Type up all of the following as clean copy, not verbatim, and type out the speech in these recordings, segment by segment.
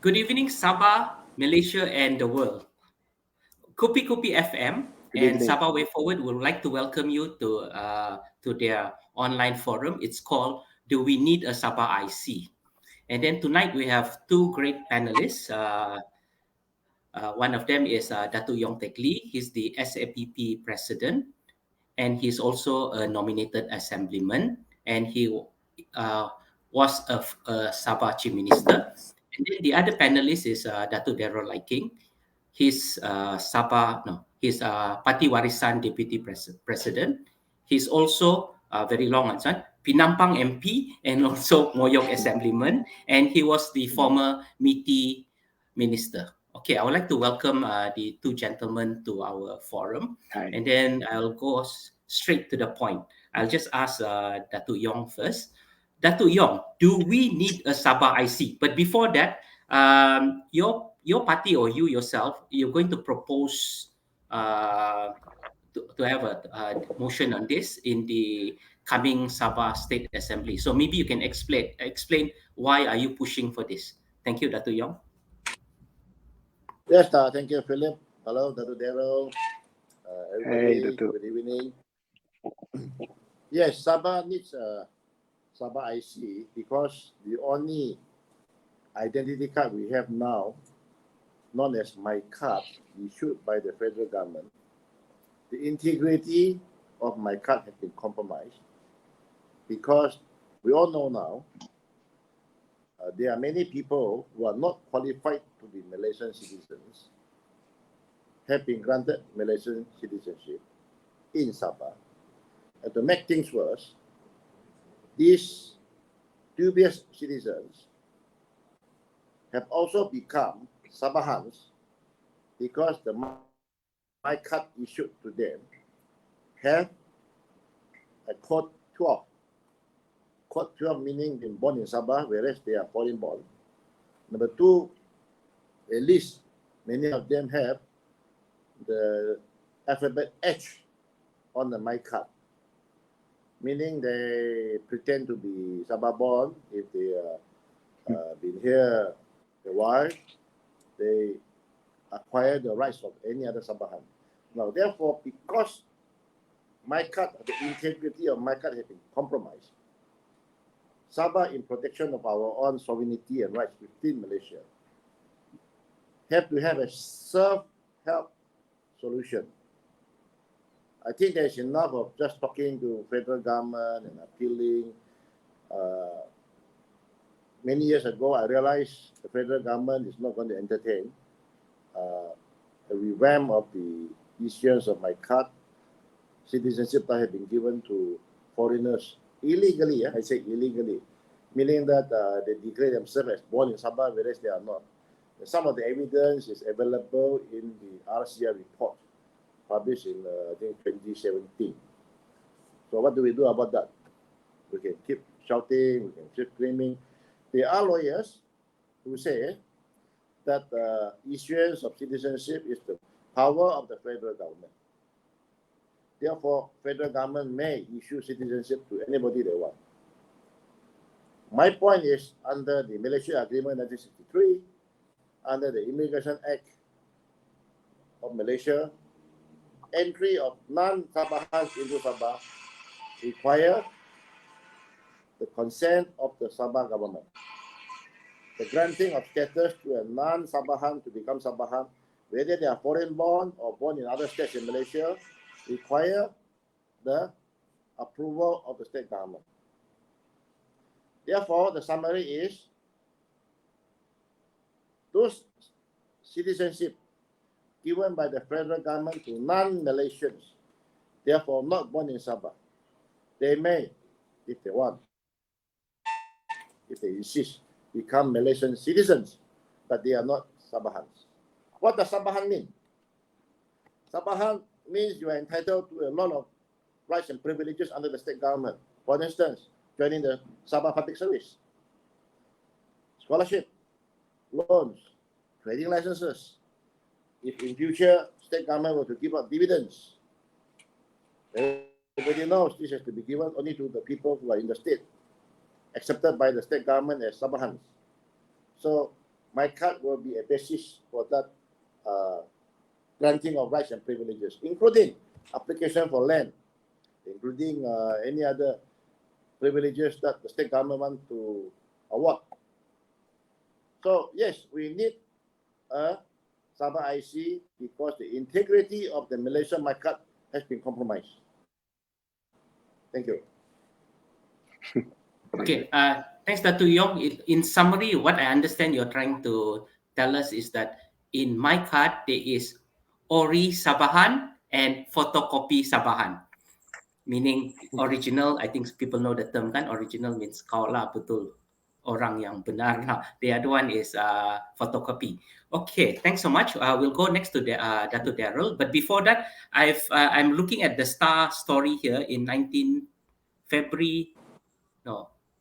Good evening, Sabah, Malaysia, and the world. Kupi-Kupi FM Good and evening. Sabah Way Forward would like to welcome you to their online forum. It's called "Do We Need a Sabah IC?" And then tonight we have two great panelists. One of them is Datuk Yong Teck Lee. He's the SAPP president, and he's also a nominated assemblyman, and he uh, was a Sabah chief minister. And then the other panelist is Datuk Darrell Liking. He's Parti Warisan Deputy President. He's also very long answer, Pinampang MP and also Moyong Assemblyman, and he was the former MITI minister. Okay, I would like to welcome the two gentlemen to our forum, Hi. and then I'll go straight to the point. I'll just ask Datuk Yong first. Datuk Yong, do we need a Sabah IC? But before that, your party or you yourself, you're going to propose to have a motion on this in the coming Sabah State Assembly. So maybe you can explain why are you pushing for this. Thank you, Datuk Yong. Yes, thank you, Philip. Hello, Dr. Darrell. Everybody, Hey, Datuk. good evening. Yes, Sabah needs a Sabah IC because the only identity card we have now, known as My Card, issued by the federal government, the integrity of My Card has been compromised because we all know now there are many people who are not qualified to be Malaysian citizens have been granted Malaysian citizenship in Sabah. And to make things worse, these dubious citizens have also become Sabahans because the My Card issued to them have a code 12. Code 12 meaning been born in Sabah, whereas they are foreign born. Number two, at least many of them have the alphabet H on the My Card, meaning they pretend to be Sabah born. If they been here a while, they acquire the rights of any other Sabahan. Now, therefore, because My Card, the integrity of My Card has been compromised, Sabah, in protection of our own sovereignty and rights within Malaysia, have to have a self-help solution. I think there's enough of just talking to federal government and appealing. Many years ago, I realized the federal government is not going to entertain a revamp of the issuance of My Card. Citizenship that have been given to foreigners illegally. I say illegally, meaning that they declare themselves as born in Sabah, whereas they are not. Some of the evidence is available in the RCR report published in, I think, 2017. So what do we do about that? We can keep shouting, we can keep screaming. There are lawyers who say that issuance of citizenship is the power of the federal government. Therefore, federal government may issue citizenship to anybody they want. My point is, under the Malaysia Agreement 1963, under the Immigration Act of Malaysia, entry of non-Sabahans into Sabah require the consent of the Sabah government. The granting of status to a non-Sabahan to become Sabahan, whether they are foreign born or born in other states in Malaysia, require the approval of the state government. Therefore, the summary is those citizenship given by the federal government to non-Malaysians, therefore not born in Sabah, they may, if they want, if they insist, become Malaysian citizens, but they are not Sabahans. What does Sabahan mean? Sabahan means you are entitled to a lot of rights and privileges under the state government. For instance, joining the Sabah Public Service, scholarship, loans, trading licenses. If in future state government were to give out dividends, everybody knows this has to be given only to the people who are in the state, accepted by the state government as Sabahans. So my card will be a basis for that granting of rights and privileges, including application for land, including any other privileges that the state government want to award. So yes, we need a Sabah IC because the integrity of the Malaysian market has been compromised. Thank you. Okay, thanks, Datu Yong. In summary, what I understand you're trying to tell us is that in my card, there is Ori Sabahan and photocopy Sabahan. Meaning original, I think people know the term kan, original means kau lah betul orang yang benar lah. The other one is photocopy. Okay, thanks so much. We'll go next to Dato' Daryl. But before that, I'm looking at the Star story here in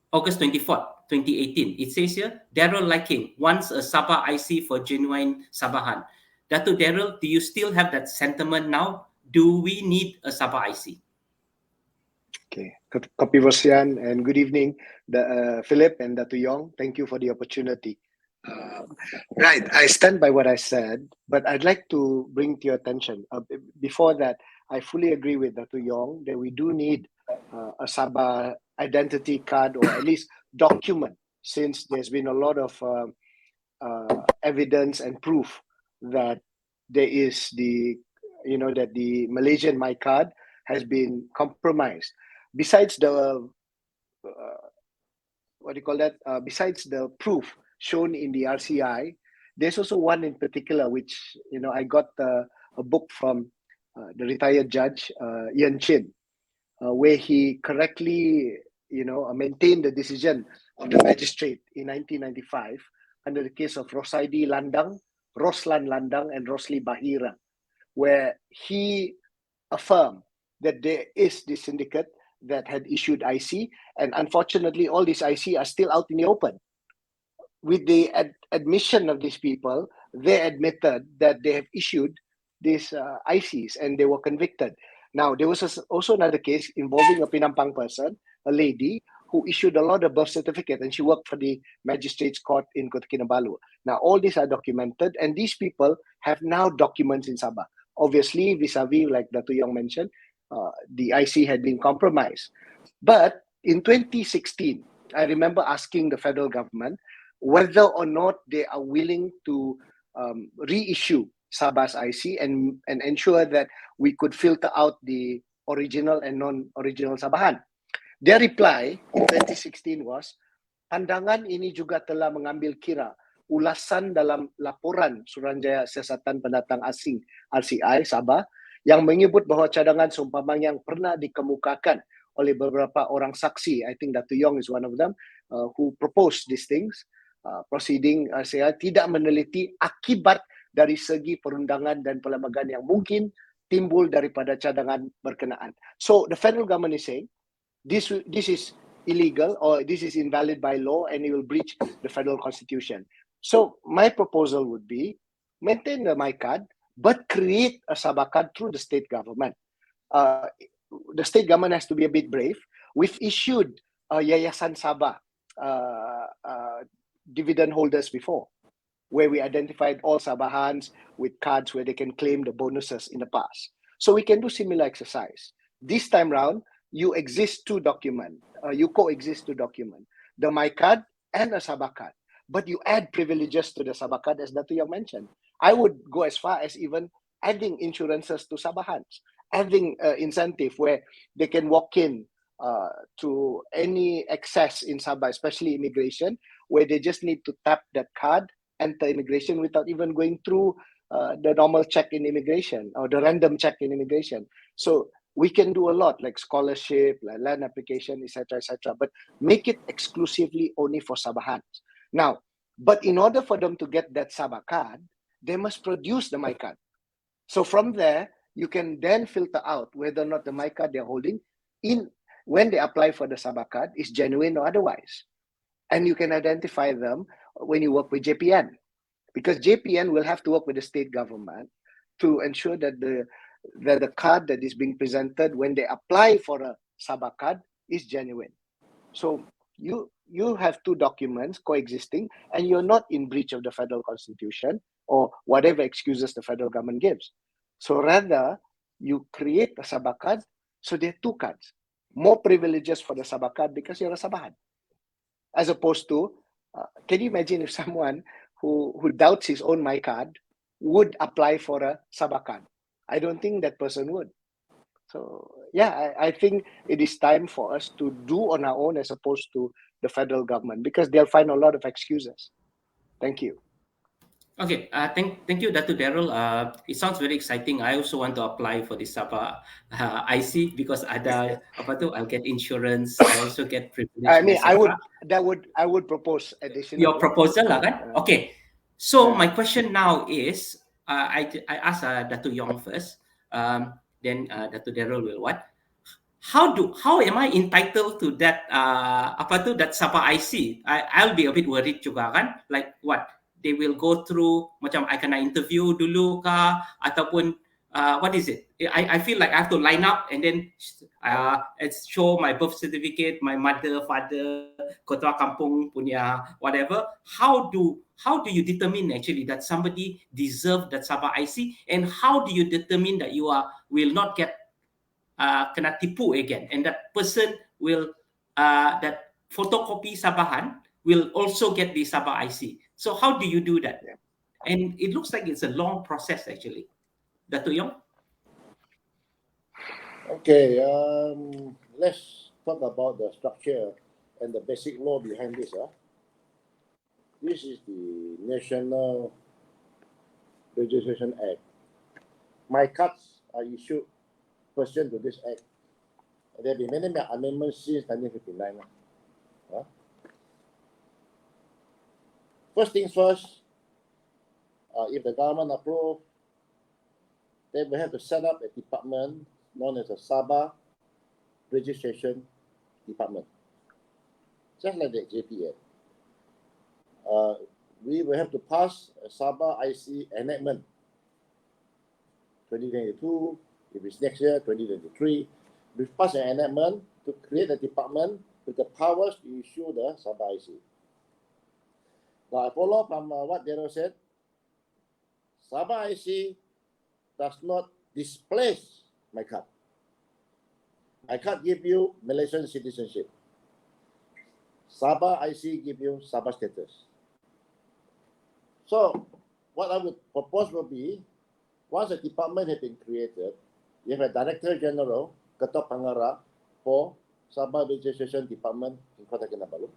August 24th, 2018. It says here, Daryl Liking wants a Sabah IC for genuine Sabahan. Dato' Daryl, do you still have that sentiment now? Do we need a Sabah IC? Okay, Kopi Rosian, and good evening, Philip and Dato' Yong. Thank you for the opportunity. Right, I stand by what I said, but I'd like to bring to your attention. Before that, I fully agree with Dato' Yong that we do need a Sabah identity card or at least document, since there's been a lot of evidence and proof that there is that the Malaysian My Card has been compromised. Besides the besides the proof shown in the RCI, there's also one in particular which I got a book from the retired judge Ian Chin, where he correctly maintained the decision of the magistrate in 1995 under the case of Roslan Landang, and Rosli Bahira, where he affirmed that there is this syndicate that had issued IC, and unfortunately all these IC are still out in the open. With the admission of these people, they admitted that they have issued these ICs and they were convicted. Now, there was also another case involving a Pinampang person, a lady, who issued a lot of birth certificates, and she worked for the magistrate's court in Kota Kinabalu. Now, all these are documented, and these people have now documents in Sabah. Obviously, vis-a-vis, like Dato' Yong mentioned, the IC had been compromised. But in 2016, I remember asking the federal government whether or not they are willing to reissue Sabah's IC and ensure that we could filter out the original and non-original Sabahan. Their reply in 2016 was, pandangan ini juga telah mengambil kira ulasan dalam laporan Suruhanjaya Siasatan Pendatang Asing RCI Sabah yang menyebut bahawa cadangan seumpama yang pernah dikemukakan oleh beberapa orang saksi, I think Dato' Yong is one of them, who proposed these things, proceeding RCI tidak meneliti akibat dari segi perundangan dan perlembagaan yang mungkin timbul daripada cadangan berkenaan. So the federal government is saying this is illegal or this is invalid by law and it will breach the federal constitution. So my proposal would be maintain the My Card but create a Sabah card through the state government. The state government has to be a bit brave. We've issued Yayasan Sabah dividend holders before, where we identified all Sabahans with cards where they can claim the bonuses in the past. So we can do similar exercise. This time round, you coexist two documents, the My Card and a Sabah card. But you add privileges to the Sabah card, as Dato' Yang mentioned. I would go as far as even adding insurances to Sabahans, adding incentive where they can walk in to any access in Sabah, especially immigration, where they just need to tap that card, enter immigration without even going through the normal check in immigration or the random check in immigration. So we can do a lot like scholarship, like land application, etc., but make it exclusively only for Sabahans. Now, but in order for them to get that Sabah card, they must produce the My Card. So from there, you can then filter out whether or not the My Card they're holding when they apply for the Sabah card is genuine or otherwise. And you can identify them when you work with JPN, because JPN will have to work with the state government to ensure that the card that is being presented when they apply for a Sabah card is genuine. So you have two documents coexisting and you're not in breach of the federal constitution or whatever excuses the federal government gives. So rather, you create a Sabah card, so there are two cards. More privileges for the Sabah card because you're a Sabahan. As opposed to, can you imagine if someone who doubts his own My Card would apply for a Sabah card? I don't think that person would. So yeah, I think it is time for us to do on our own as opposed to the federal government, because they'll find a lot of excuses. Thank you. Okay, thank you, Dr. Daryl. It sounds very exciting. I also want to apply for the Sabah IC because ada apa tu? I'll get insurance. I also get privilege, I mean, etc. I would propose additional. Your proposal lah kan? Okay. So Yeah. my question now is, I ask Dr. Yong first, then Dr. Daryl will what? How am I entitled to that apa tu, that Sabah IC? I'll be a bit worried juga kan, like what they will go through, macam I kena interview dulu kah, ataupun what is it? I feel like I have to line up and then show my birth certificate, my mother, father, ketua kampung punya whatever. How do you determine actually that somebody deserve that Sabah IC, and how do you determine that you will not get kena tipu again, and that person will that photocopy Sabahan will also get the Sabah IC. So how do you do that? Yeah. And it looks like it's a long process actually. Dato' Yong? Okay, let's talk about the structure and the basic law behind this. This is the National Registration Act. My cards are issued pursuant to this act. There have been many amendments since 1959. First things first, if the government approve, they will have to set up a department known as the Sabah Registration Department, just like the JPN. We will have to pass a Sabah IC enactment 2022. If it's next year, 2023, we pass an enactment to create a department with the powers to issue the Sabah IC. Now, I follow from what Daryl said. Sabah IC does not displace my card. I can't give you Malaysian citizenship. Sabah IC give you Sabah status. So, what I would propose will be, once a department has been created, you have a Director General, Ketua Pengarah for Sabah Registration Department in Kota Kinabalu.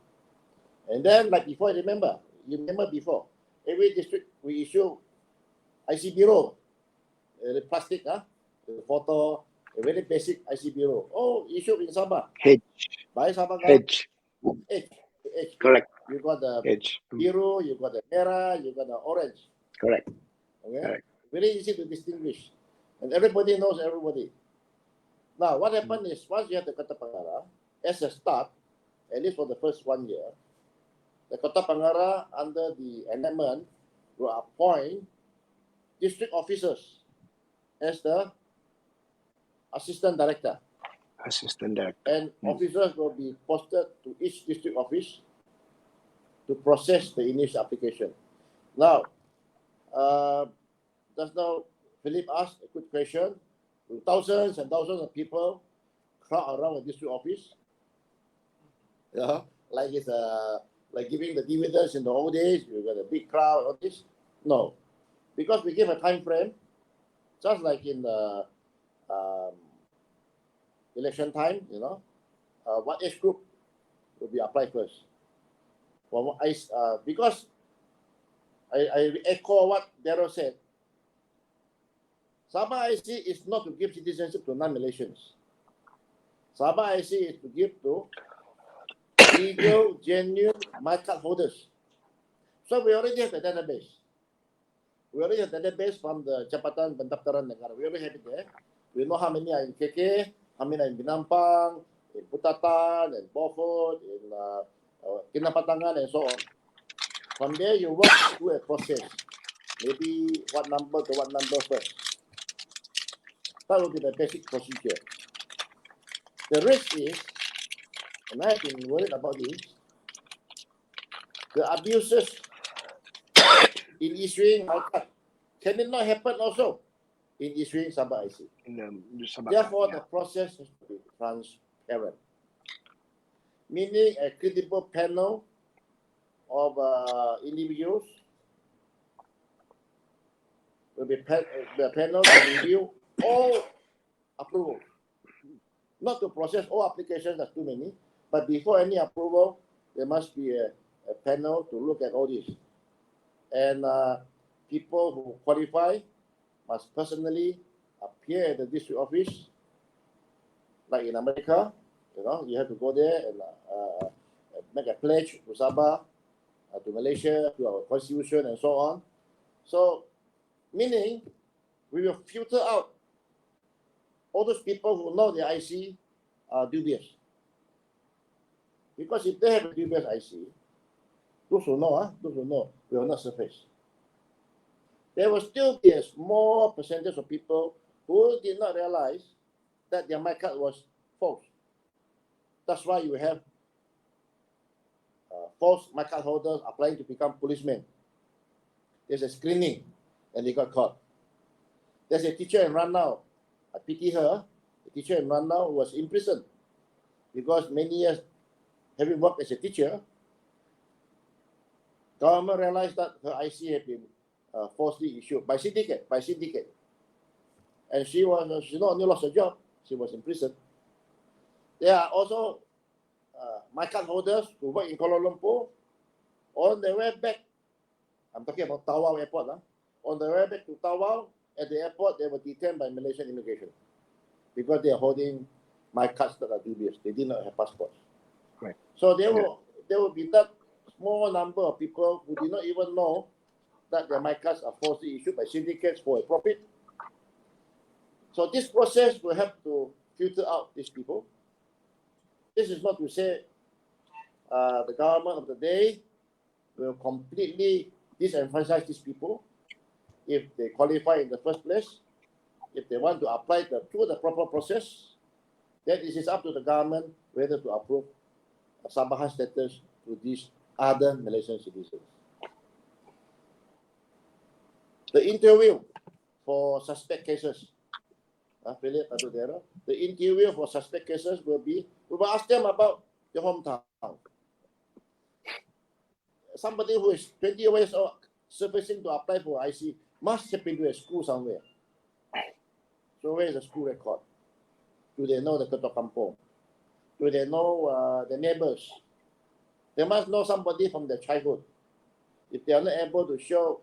And then, like before, you remember before, every district we issue IC Bureau, the plastic, the photo, a very basic IC Bureau. Oh, issued in Sabah. H. By Sabah. H. H. Correct. You got the H. Biru, you got the Merah, you got the Orange. Correct. Okay? Correct. Very easy to distinguish. And everybody knows everybody. Now, what happened is, once you have the Ketua Pengarah, as a start, at least for the first 1 year, the Ketua Pengarah, under the enactment, will appoint district officers as the assistant director. Assistant director. And officers will be posted to each district office to process the initial application. Now, just now, Philip asked a good question. Thousands and thousands of people crowd around the district office. Yeah, like it's like giving the dividends in the old days. You got a big crowd, all this. No, because we give a time frame, just like in the election time. What age group will be applied first? Well, because I echo what Daryl said. Sabah IC is not to give citizenship to non-Malaysians. Sabah IC is to give to legal, genuine My Card holders. So we already have a database. We already have a database from the Jabatan Pendaftaran Negara. We already have it there. We know how many are in KK, how many are in Binampang, in Putatan, in Beaufort, in Kinabatangan, and so on. From there, you work through a process. Maybe what number to what number first. That will be the basic procedure. The risk is, and I have been worried about this, the abuses in issuing my card, can it not happen also in issuing Sabah IC? Therefore, the process has to be transparent, meaning a credible panel of individuals will be the panel to review all approvals, not to process all applications, that's too many, but before any approval, there must be a panel to look at all this. And people who qualify must personally appear at the district office, like in America. You have to go there and make a pledge to Sabah, to Malaysia, to our constitution, and so on. So, meaning we will filter out all those people who know their IC are dubious. Because if they have a dubious IC, those who know will not surface. There will still be a small percentage of people who did not realize that their my card was false. That's why you have false my card holders applying to become policemen. There's a screening and they got caught. There's a teacher in Ranau, I pity her, a teacher in Ranau was imprisoned because many years having worked as a teacher, government realized that her IC had been falsely issued by syndicate. And she not only lost her job, she was in prison. There are also my card holders who work in Kuala Lumpur. On their way back, I'm talking about Tawau Airport. On their way back to Tawau, at the airport, they were detained by Malaysian immigration because they are holding my cards that are dubious. They did not have passports. Right. So there will be that small number of people who did not even know that their my cards are falsely issued by syndicates for a profit. So this process will have to filter out these people. This is not to say the government of the day will completely disenfranchise these people if they qualify in the first place. If they want to apply through the proper process, then it is up to the government whether to approve Sabah status to these other Malaysian citizens. The interview for suspect cases, the interview for suspect cases will ask them about your hometown. Somebody who is 20 years old surfacing to apply for IC must have been to a school somewhere. So where is the school record? Do they know the Ketua Kampung? Do they know the neighbors? They must know somebody from their childhood. If they are not able to show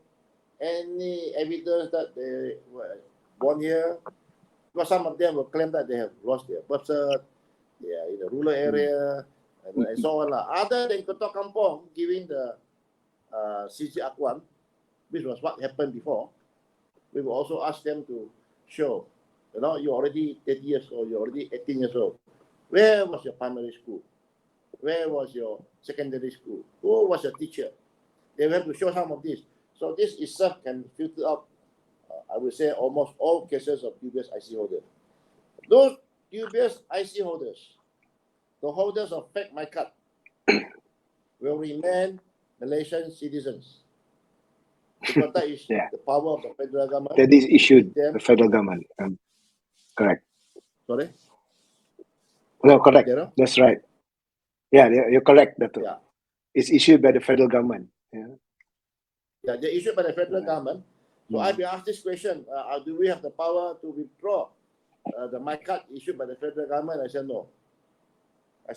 any evidence that they were born here, because some of them will claim that they have lost their birth cert, they are in a rural area, and so on. Other than Ketua Kampung giving the CC Akuan, which was what happened before, we will also ask them to show, you're already 30 years old, you're already 18 years old. Where was your primary school? Where was your secondary school? Who was your teacher? They will have to show some of this. So this itself can filter out, I would say, almost all cases of dubious IC holders. Those dubious IC holders, the holders of fake my card, will remain Malaysian citizens. Because that is the power of the federal government. That is issued the federal government. Correct. Sorry? No, correct. Yeah. That's right. Yeah, you're correct, Dato'. Yeah. It's issued by the federal government. Yeah, they're issued by the federal government. So I've been asked this question, do we have the power to withdraw the my card issued by the federal government? I said no.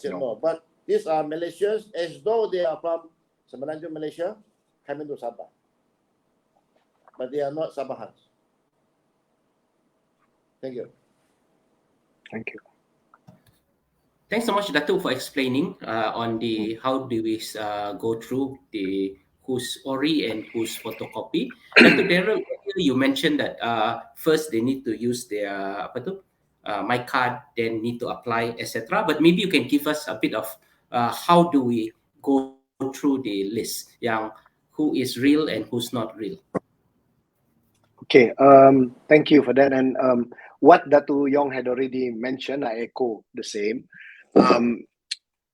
No. But these are Malaysians as though they are from Semenanjung, Malaysia, coming to Sabah. But they are not Sabahans. Thank you. Thank you. Thanks so much, Datuk, for explaining on the how do we go through the who's ori and who's photocopy. Datuk Daryl, you mentioned that first they need to use their my card, then need to apply, etc. But maybe you can give us a bit of how do we go through the list, who is real and who's not real. Okay, thank you for that. And what Datu Yong had already mentioned, I echo the same.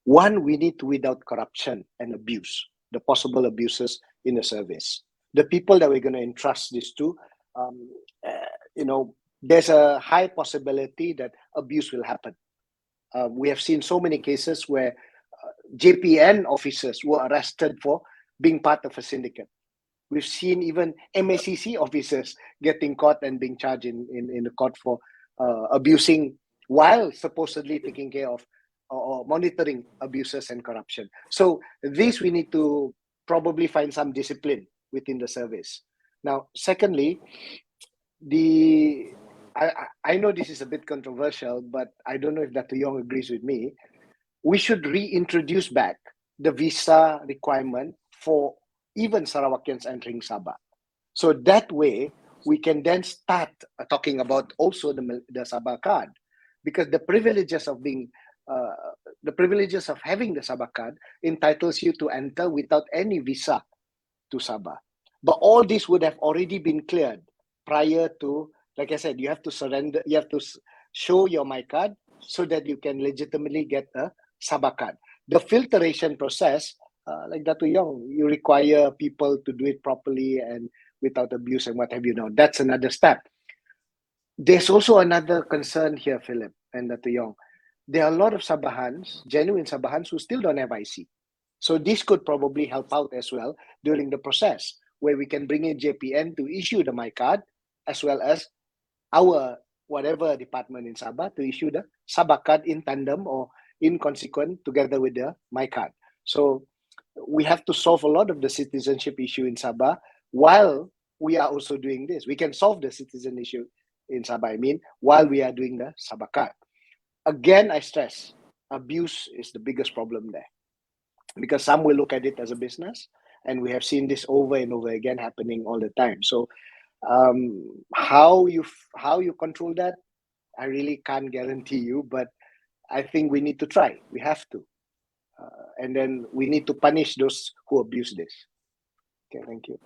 One, we need to weed out corruption and abuse. the possible abuses in the service. The people that we're going to entrust this to, there's a high possibility that abuse will happen. We have seen so many cases where JPN officers were arrested for being part of a syndicate. We've seen even MACC officers getting caught and being charged in the court for abusing while supposedly taking care of or monitoring abuses and corruption. So this we need to probably find some discipline within the service. Now, secondly, I know this is a bit controversial, but I don't know if Dr. Yong agrees with me. We should reintroduce back the visa requirement for even Sarawakians entering Sabah. So that way, we can then start talking about also the Sabah card, because the privileges of having the Sabah card entitles you to enter without any visa to Sabah. But all this would have already been cleared prior to, like I said, you have to surrender, you have to show your My Card so that you can legitimately get a Sabah card. The filtration process, like Dr. Yong, you require people to do it properly and without abuse and what have you. Now, that's another step. There's also another concern here, Philip and Dr. Yong. There are a lot of Sabahans, genuine Sabahans, who still don't have IC. So this could probably help out as well during the process, where we can bring in JPN to issue the My Card, as well as our whatever department in Sabah to issue the Sabah card in tandem or in consequent together with the My Card. So we have to solve a lot of the citizenship issue in Sabah while we are also doing this. We can solve the citizen issue in Sabah, while we are doing the Sabah card. Again, I stress, abuse is the biggest problem there, because some will look at it as a business, and we have seen this over and over again happening all the time. So how you control that, I really can't guarantee you, but I think we need to try. We have to, and then we need to punish those who abuse this. Okay, thank you.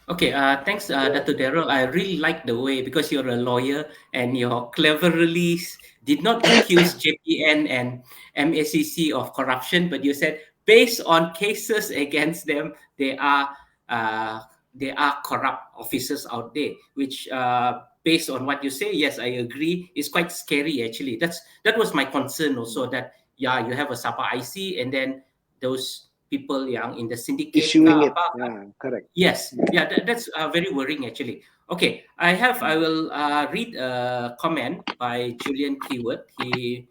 Okay, thanks, Dr. Daryl. I really like the way, because you're a lawyer and you cleverly did not accuse JPN and MACC of corruption, but you said based on cases against them, they are corrupt officers out there, which based on what you say, yes, I agree, is quite scary actually. That was my concern also, that you have a Sabah IC and then those people in the syndicate issuing it. Yeah, correct. Yes, that's very worrying actually. Okay, I will read a comment by Julian Keyword. He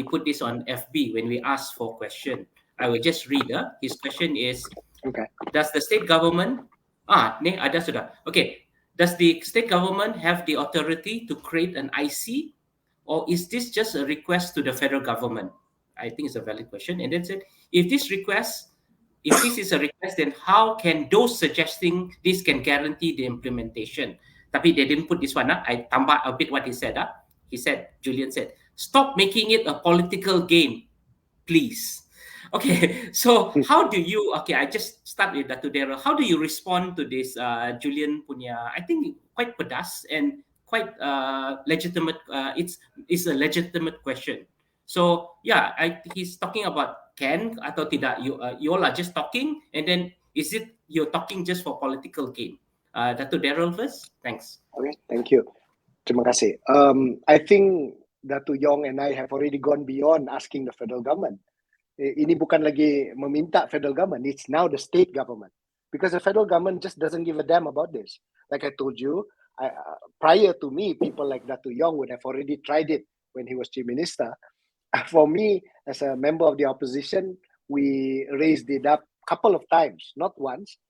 put this on FB when we asked for question. I will just read. His question is, okay, does the state government ada sudah. Okay, does the state government have the authority to create an IC, or is this just a request to the federal government? I think it's a valid question. And then said, if this is a request, then how can those suggesting this can guarantee the implementation? Tapi they didn't put this one. I tambah a bit what he said. Julian said, stop making it a political game, please. Okay, so how do you, I just start with Dr. Daryl. How do you respond to this Julian punya, I think quite pedas and quite legitimate. It's a legitimate question. So yeah, he's talking about can atau tidak. You all are just talking, and then is it you're talking just for political gain? Dr. Daryl first. Thanks. Okay, thank you. Terima kasih. I think Dr. Yong and I have already gone beyond asking the federal government. Ini bukan lagi meminta federal government. It's now the state government, because the federal government just doesn't give a damn about this. Like I told you, prior to me, people like Dr. Yong would have already tried it when he was chief minister. For me, as a member of the opposition, we raised it up a couple of times, not once,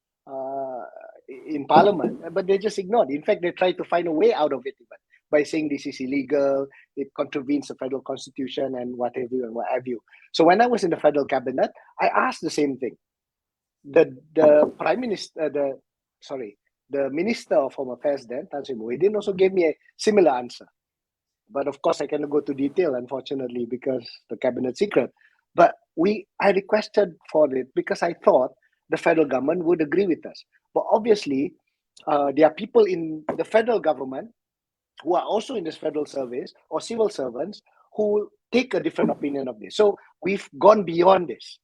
in parliament, but they just ignored. In fact, they tried to find a way out of it even by saying this is illegal, it contravenes the federal constitution and what have you and what have you. So when I was in the federal cabinet, I asked the same thing. The prime minister, the minister of Home Affairs then, Tan Sri Muhyiddin, also gave me a similar answer. But of course, I cannot go to detail, unfortunately, because the cabinet secret. But I requested for it because I thought the federal government would agree with us. But obviously, there are people in the federal government who are also in this federal service or civil servants who take a different opinion of this. So we've gone beyond this.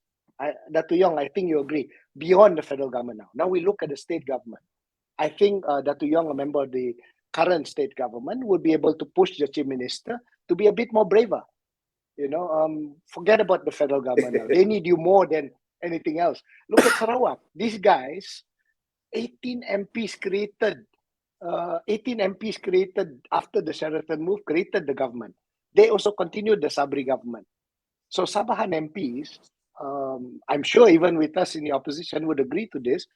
Dr. Yong, I think you agree, beyond the federal government now. Now we look at the state government. I think Dr. Yong, a member of the current state government, would be able to push the chief minister to be a bit more braver. Forget about the federal government now. They need you more than anything else. Look at Sarawak. These guys, 18 MPs created after the Sheraton move, created the government. They also continued the Sabri government. So Sabahan MPs, I'm sure even with us in the opposition would agree to this,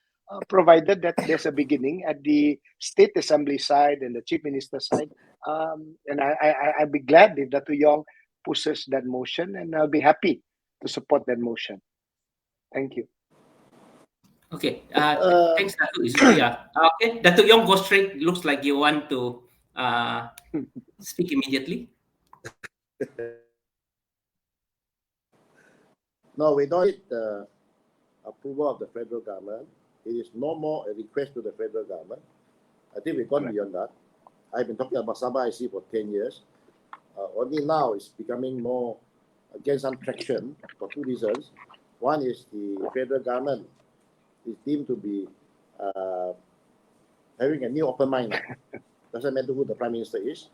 provided that there's a beginning at the State Assembly side and the Chief Minister side. And I'd be glad if Dr. Yong pushes that motion, and I'll be happy to support that motion. Thank you. Okay. Thanks, Datuk Izri. Okay, Datuk Yong, go straight. Looks like you want to speak immediately. No, we don't need the approval of the federal government. It is no more a request to the federal government. I think we've gone beyond that. I've been talking about Sabah IC for 10 years. Only now it's becoming more, again, some traction for two reasons. One is the federal government is deemed to be having a new open mind. Doesn't matter who the prime minister is,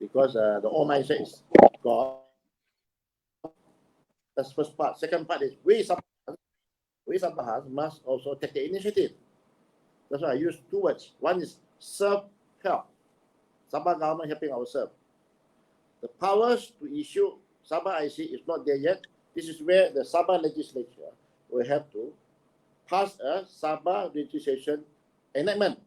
because the old mindset is gone. That's the first part. Second part is we Sabahans must also take the initiative. That's why I use two words. One is serve, help. Sabah government helping ourselves. The powers to issue Sabah IC is not there yet. This is where the Sabah legislature will have to pass a Sabah registration enactment,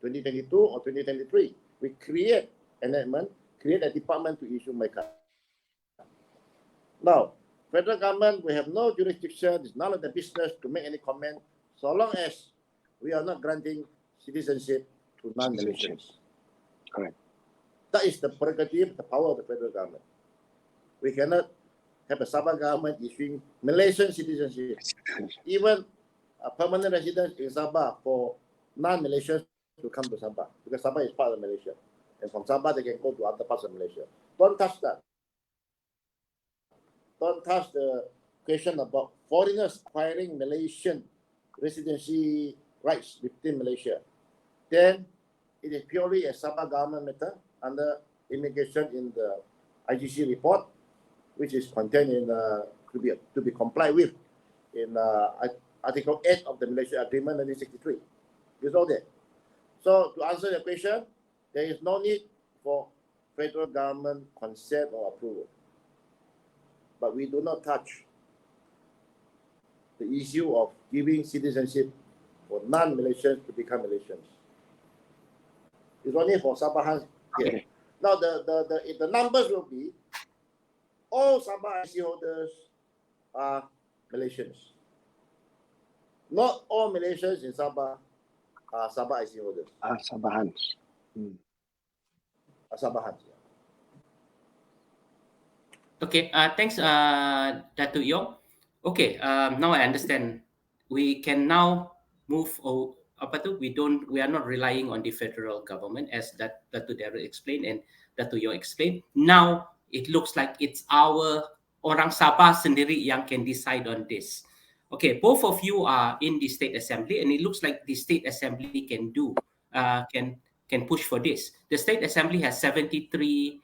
2022 or 2023. We create enactment, create a department to issue my card. Now, federal government, we have no jurisdiction, it's none of the business to make any comment, so long as we are not granting citizenship to non-Malaysians. Correct. That is the prerogative, the power of the federal government. We cannot have a Sabah government issuing Malaysian citizenship, even a permanent residence in Sabah for non-Malaysians to come to Sabah, because Sabah is part of Malaysia. And from Sabah, they can go to other parts of Malaysia. Don't touch that. Don't touch the question about foreigners acquiring Malaysian residency rights within Malaysia. Then it is purely a Sabah government matter under immigration in the IGC report, which is contained in to be complied with in Article 8 of the Malaysia Agreement 1963. It's all there. So to answer the question, there is no need for federal government consent or approval. But we do not touch the issue of giving citizenship for non-Malaysians to become Malaysians. It's only for Sabahans here. Okay. Now the numbers will be all Sabah IC holders are Malaysians. Not all Malaysians in Sabah are Sabah IC holders. Sabahans. Are Sabahans. Yeah. Okay, thanks, Datuk Yong. Okay, now I understand. We can now move. We are not relying on the federal government, as Datuk Darrell explained and Datuk Yong explained. Now it looks like it's our orang Sabah sendiri yang can decide on this. Okay, both of you are in the State Assembly, and it looks like the State Assembly can push for this. The State Assembly has 72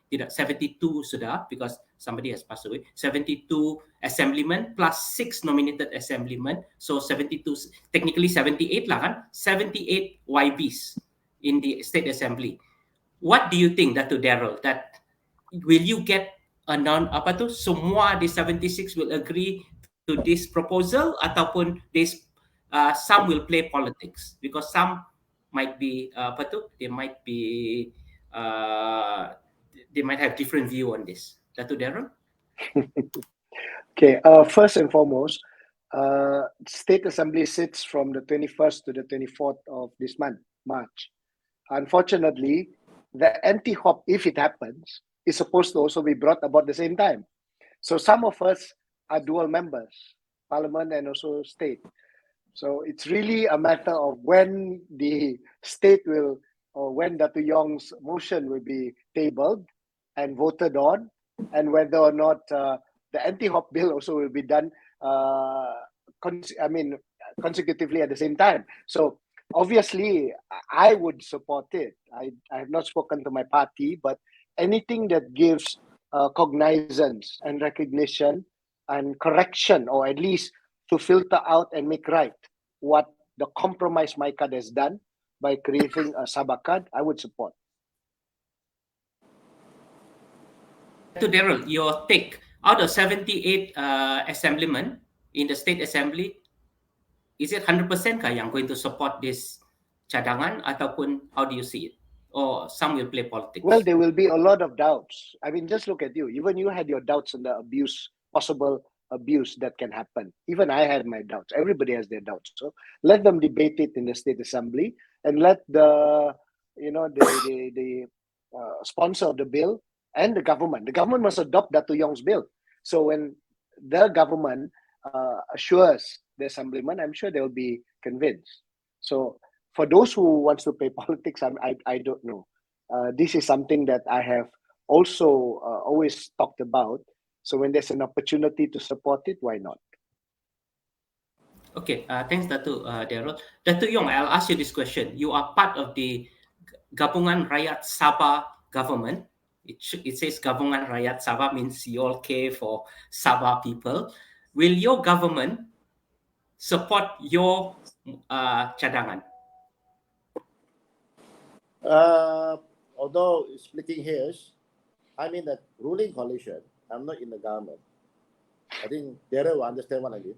sudah, because somebody has passed away, 72 assemblymen plus 6 nominated assemblymen, so 72, technically 78 lah kan, 78 YBs in the State Assembly. What do you think, Datuk Darrell, that will you get semua di 76 will agree to this proposal, ataupun some will play politics, because some might be they might have different view on this. Datuk Darrell? Okay, first and foremost, State Assembly sits from the 21st to the 24th of this month, March. Unfortunately, the anti-hop, if it happens, is supposed to also be brought about the same time. So some of us are dual members, Parliament and also State. So it's really a matter of when the State will, or when Datuk Yong's motion will be tabled and voted on, and whether or not the anti-hop bill also will be done consecutively at the same time. So obviously, I would support it. I have not spoken to my party, but anything that gives cognizance and recognition and correction, or at least to filter out and make right what the compromise MyCard has done by creating a Sabah card, I would support. To Daryl, your take. Out of 78 assemblymen in the State Assembly, is it 100% kah yang going to support this cadangan, ataupun how do you see it? Or some will play politics? Well, there will be a lot of doubts. I mean, just look at you. Even you had your doubts on the possible abuse that can happen. Even I had my doubts. Everybody has their doubts. So let them debate it in the State Assembly, and let the sponsor of the bill and the government must adopt Dato' Yong's bill. So when the government assures the assemblyman, I'm sure they'll be convinced. So for those who wants to play politics, I don't know. This is something that I have also always talked about. So when there's an opportunity to support it, why not? Okay, thanks, Dato' Daryl. Dato' Yong, I'll ask you this question. You are part of the Gabungan Rakyat Sabah government. It says Gabungan Rakyat Sabah, means you all care for Sabah people. Will your government support your cadangan? Although splitting hairs, I'm in the ruling coalition. I'm not in the government. I think Daryl will understand what I mean.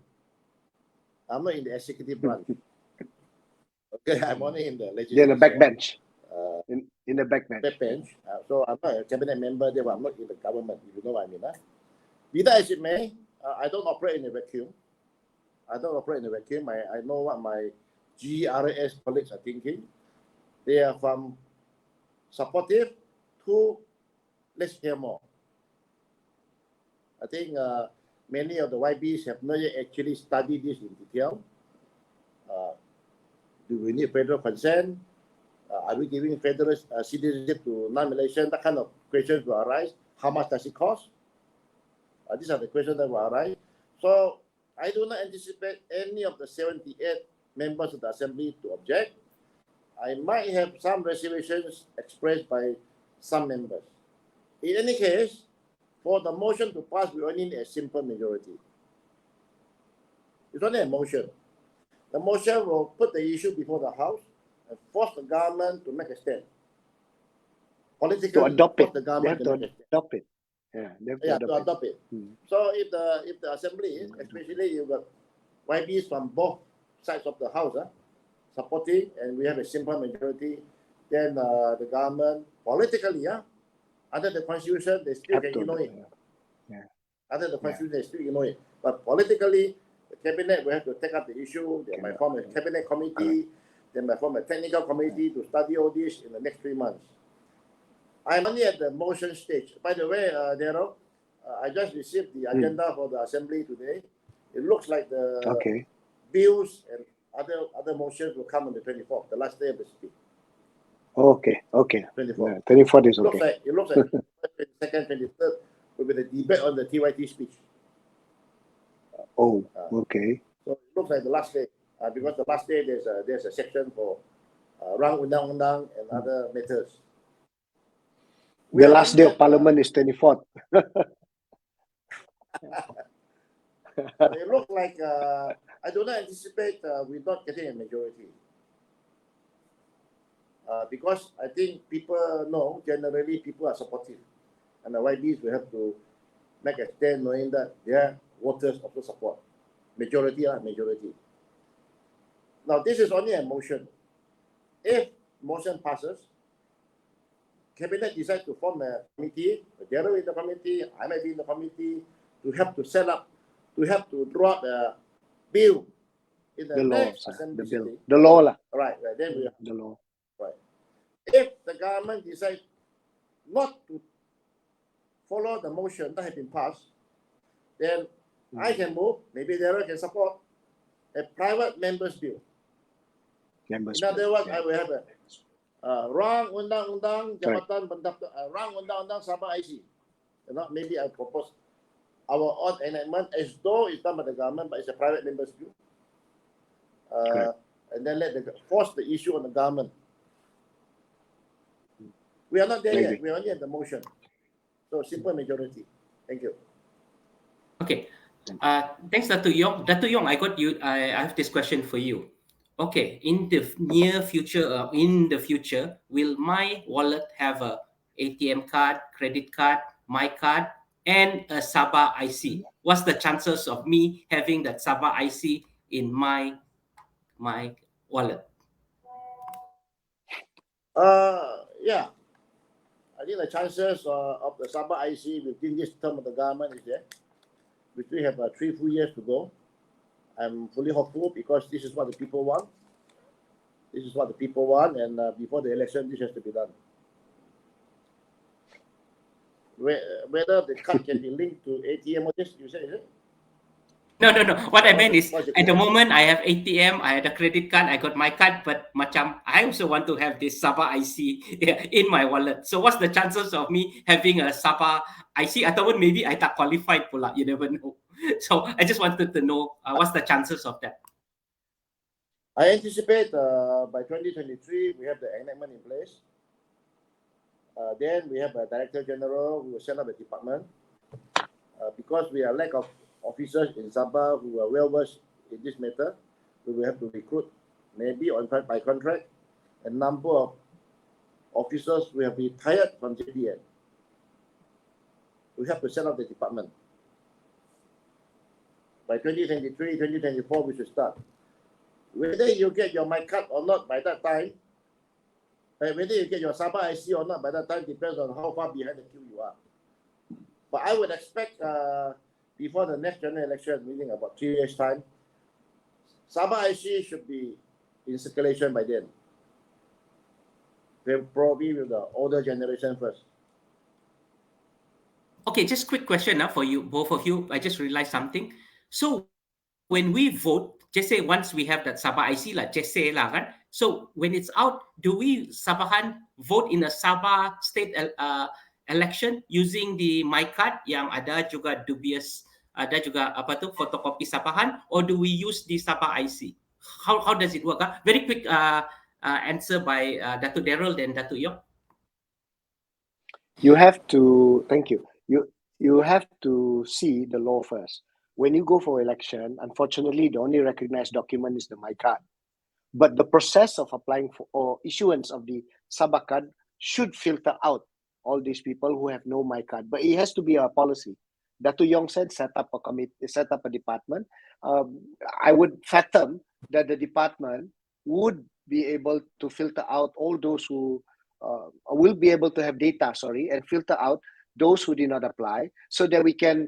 I'm not in the executive branch. Okay, I'm only in the legislature. You're in the backbench. In the backbench. Backbench. So I'm not a cabinet member there, but I'm not in the government, if you know what I mean. Be that as it may, I don't operate in a vacuum. I know what my GRS colleagues are thinking. They are from supportive to let's hear more. I think many of the YBs have not yet actually studied this in detail. Do we need federal consent? Are we giving federal citizenship to non-Malaysian? That kind of questions will arise. How much does it cost? These are the questions that will arise. So I do not anticipate any of the 78 members of the Assembly to object. I might have some reservations expressed by some members. In any case, for the motion to pass, we only need a simple majority. It's only a motion. The motion will put the issue before the House and force the government to make a stand. Politically, to adopt it. The government they have to adopt it. Yeah, they have to adopt it. So if the Assembly, especially you've got YBs from both sides of the House, supporting, and we have a simple majority, then the government politically, under the Constitution, they still can ignore it. Under the Constitution, they still ignore it. But politically, the Cabinet will have to take up the issue. They might form a Cabinet committee. They might form a technical committee to study all this in the next 3 months. I'm only at the motion stage. By the way, Daryl, I just received the agenda for the Assembly today. It looks like the bills and other motions will come on the 24th, the last day of the sitting. Okay. 24th. 24th is okay. It looks like 22nd, 23rd will be the debate on the TYT speech. Okay. So it looks like the last day, because the last day there's a section for Rang Undang-Undang and other matters. The last day of Parliament is 24th. It looks like I do not anticipate we're not getting a majority. Because I think people know, generally people are supportive. And the YBs will have to make a stand knowing that their voters also support. Majority. Now, this is only a motion. If motion passes, Cabinet decides to form a committee, Daryl in the committee, I might be in the committee, to help to set up, to help to draw up the bill in the next Assembly sitting. The law. Right. Then we have the law. Right. If the government decides not to follow the motion that has been passed, then I can move, maybe Daryl can support a private member's bill. In other words, I will have a Rang Undang-Undang Jabatan Pendaftar, Rang Undang-Undang Sabah IC. Maybe I propose our own enactment as though it's done by the government, but it's a private member's view. And then force the issue on the government. We are not there yet. We are only at the motion. So simple majority. Thank you. Okay. Thanks, Dato' Yong. Dato' Yong, I have this question for you. Okay, in the near future, will my wallet have a ATM card, credit card, my card, and a Sabah IC? What's the chances of me having that Sabah IC in my wallet? Yeah. I think the chances of the Sabah IC within this term of the government is there. We still have 3 full years to go. I'm fully hopeful because this is what the people want. This is what the people want, and before the election, this has to be done. Whether the card can be linked to ATM or this, you said, is it? No. What I meant is, at the moment, I have ATM, I had a credit card, I got my card, but macam, I also want to have this Sabah IC in my wallet. So what's the chances of me having a Sabah IC? Ataupun maybe I tak qualified pula, you never know. So I just wanted to know what's the chances of that? I anticipate by 2023, we have the enactment in place. Then we have a Director General who will set up a department. Because we are lack of officers in Sabah who are well versed in this matter, we will have to recruit, maybe by contract, a number of officers who have retired from JDN. We have to set up the department. By 2023, 2024, we should start. Whether you get your my card or not by that time, whether you get your Sabah IC or not by that time depends on how far behind the queue you are. But I would expect before the next general election, meaning about 3 years' time, Sabah IC should be in circulation by then. Probably with the older generation first. Okay, just quick question for you, both of you. I just realized something. So when we vote, just say once we have that Sabah IC lah, just say lah kan. So when it's out, do we Sabahan vote in a Sabah state election using the my card yang ada juga dubious, ada juga apa tu fotokopi Sabahan, or do we use the Sabah IC? How does it work? Very quick answer by Dato' Daryl then Dato' Yong. You have to, thank you. You have to see the law first. When you go for election, unfortunately, the only recognized document is the my card. But the process of applying for or issuance of the Sabah card should filter out all these people who have no my card. But it has to be a policy. Dato' Yong said set up a committee, set up a department. I would fathom that the department would be able to filter out all those who will be able to have data, and filter out those who did not apply, so that we can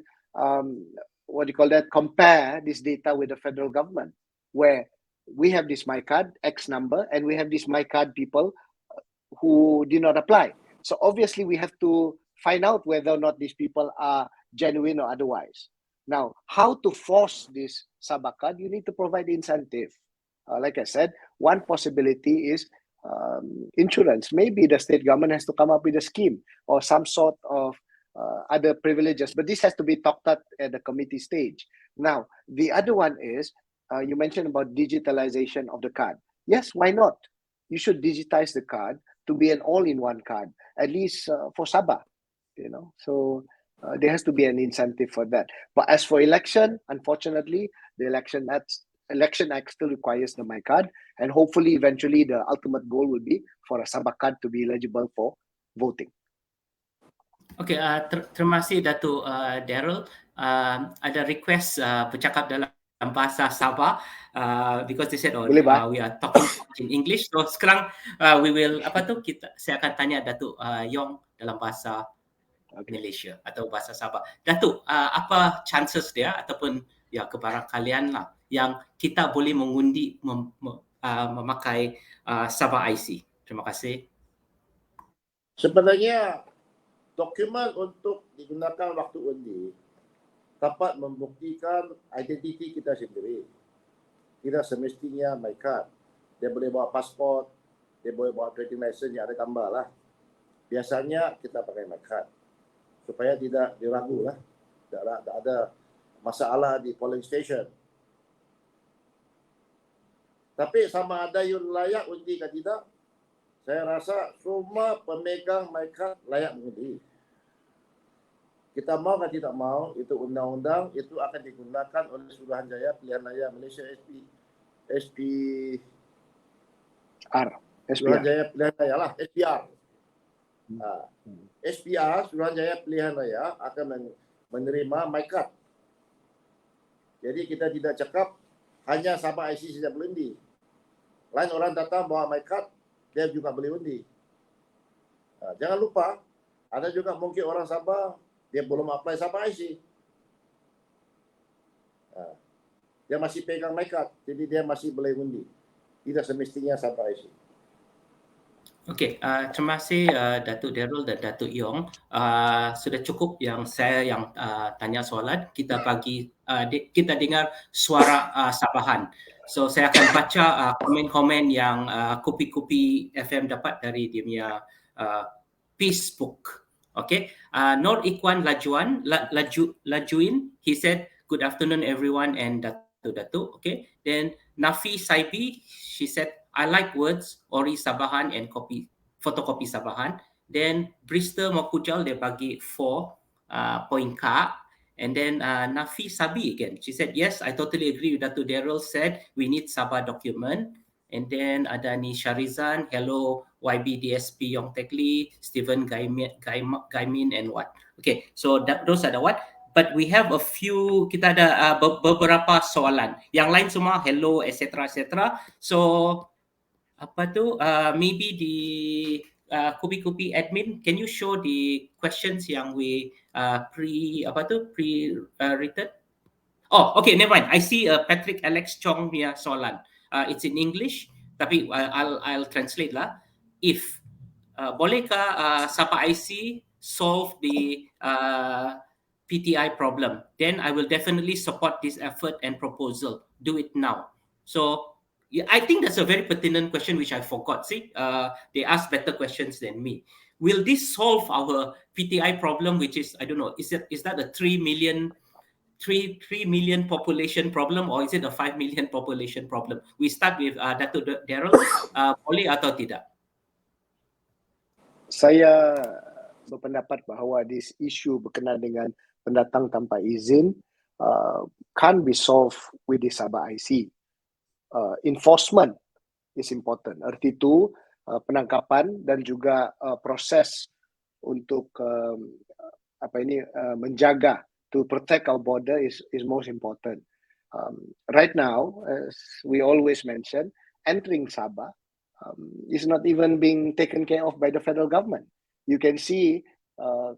compare this data with the federal government, where we have this my card X number and we have this my card people who did not apply. So obviously we have to find out whether or not these people are genuine or otherwise. Now, how to force this Sabah card? You need to provide incentive. Like I said, one possibility is insurance. Maybe the state government has to come up with a scheme or some sort of other privileges, but this has to be talked at the committee stage. Now, the other one is, you mentioned about digitalization of the card. Yes, why not? You should digitize the card to be an all-in-one card, at least for Sabah, So there has to be an incentive for that. But as for election, unfortunately, the Election Act still requires the my card, and hopefully, eventually, the ultimate goal will be for a Sabah card to be eligible for voting. Okay, terima kasih Dato' Daryl. Ada request bercakap dalam bahasa Sabah because they said we are talking in English. So sekarang we will saya akan tanya Dato' Yong dalam bahasa Malaysia atau bahasa Sabah. Dato', apa chances dia ataupun kepada kalian lah yang kita boleh mengundi memakai Sabah IC? Terima kasih. Sebenarnya dokumen untuk digunakan waktu undi dapat membuktikan identiti kita sendiri. Tidak semestinya my card. Dia boleh bawa pasport, dia boleh bawa trading license yang ada gambar lah. Biasanya kita pakai my card supaya tidak diragu lah. tak ada masalah di polling station. Tapi sama ada you layak undi ke tidak, saya rasa semua pemegang my card layak mengundi. Kita mau atau tidak mau, itu undang-undang itu akan digunakan oleh Suruhanjaya Pilihan Raya Malaysia Suruhanjaya Pilihan Raya lah, SPR. SPR, Suruhanjaya Pilihan Raya akan menerima my card. Jadi kita tidak cakap hanya Sabah IC saja boleh undi. Lain orang datang bawa my card, dia juga boleh undi. Jangan lupa, ada juga mungkin orang Sabah, dia belum apply Sabah IC. Dia masih pegang my card, jadi dia masih boleh undi. Tidak semestinya Sabah IC. Okey, terima kasih Datuk Daryl dan Datuk Yong. Sudah cukup yang saya tanya soalan. Kita kita dengar suara Sabahan. So saya akan baca komen-komen yang Kupi-Kupi FM dapat dari dia punya Facebook. Okay, Nur Ikwan Lajuin, he said, "Good afternoon everyone and Datuk." Okay, then Nafi Saibi, she said, "I like words, ori Sabahan and photocopy Sabahan." Then Bristol Mokujal, dia bagi 4 point card. And then Nafi Sabi again, she said, "Yes, I totally agree with Datuk Daryl said we need Sabah document." And then ada ni Sharizan, hello YB DSP Yong Tek Lee, Stephen Gaimin and what. Okay, so those are the what. But we have a few, kita ada beberapa soalan. Yang lain semua hello, etc. etc. So apa tu, maybe di Kupi-Kupi admin, can you show the questions yang we pre-written? Oh, okay, never mind. I see Patrick Alex Chong punya soalan. It's in English, tapi I'll translate lah. If bolehkah Sabah IC solve the PTI problem, then I will definitely support this effort and proposal. Do it now. So yeah, I think that's a very pertinent question which I forgot. See, they ask better questions than me. Will this solve our PTI problem, which is, I don't know, is that a 3 million population problem, or is it a 5 million population problem? We start with Datuk Daryl. Boleh atau tidak? Saya berpendapat bahawa this issue berkenaan dengan pendatang tanpa izin can't be solved with the Sabah IC. Enforcement is important. Arti itu penangkapan dan juga proses untuk menjaga, to protect our border is most important. Right now, as we always mention, entering Sabah is not even being taken care of by the federal government. You can see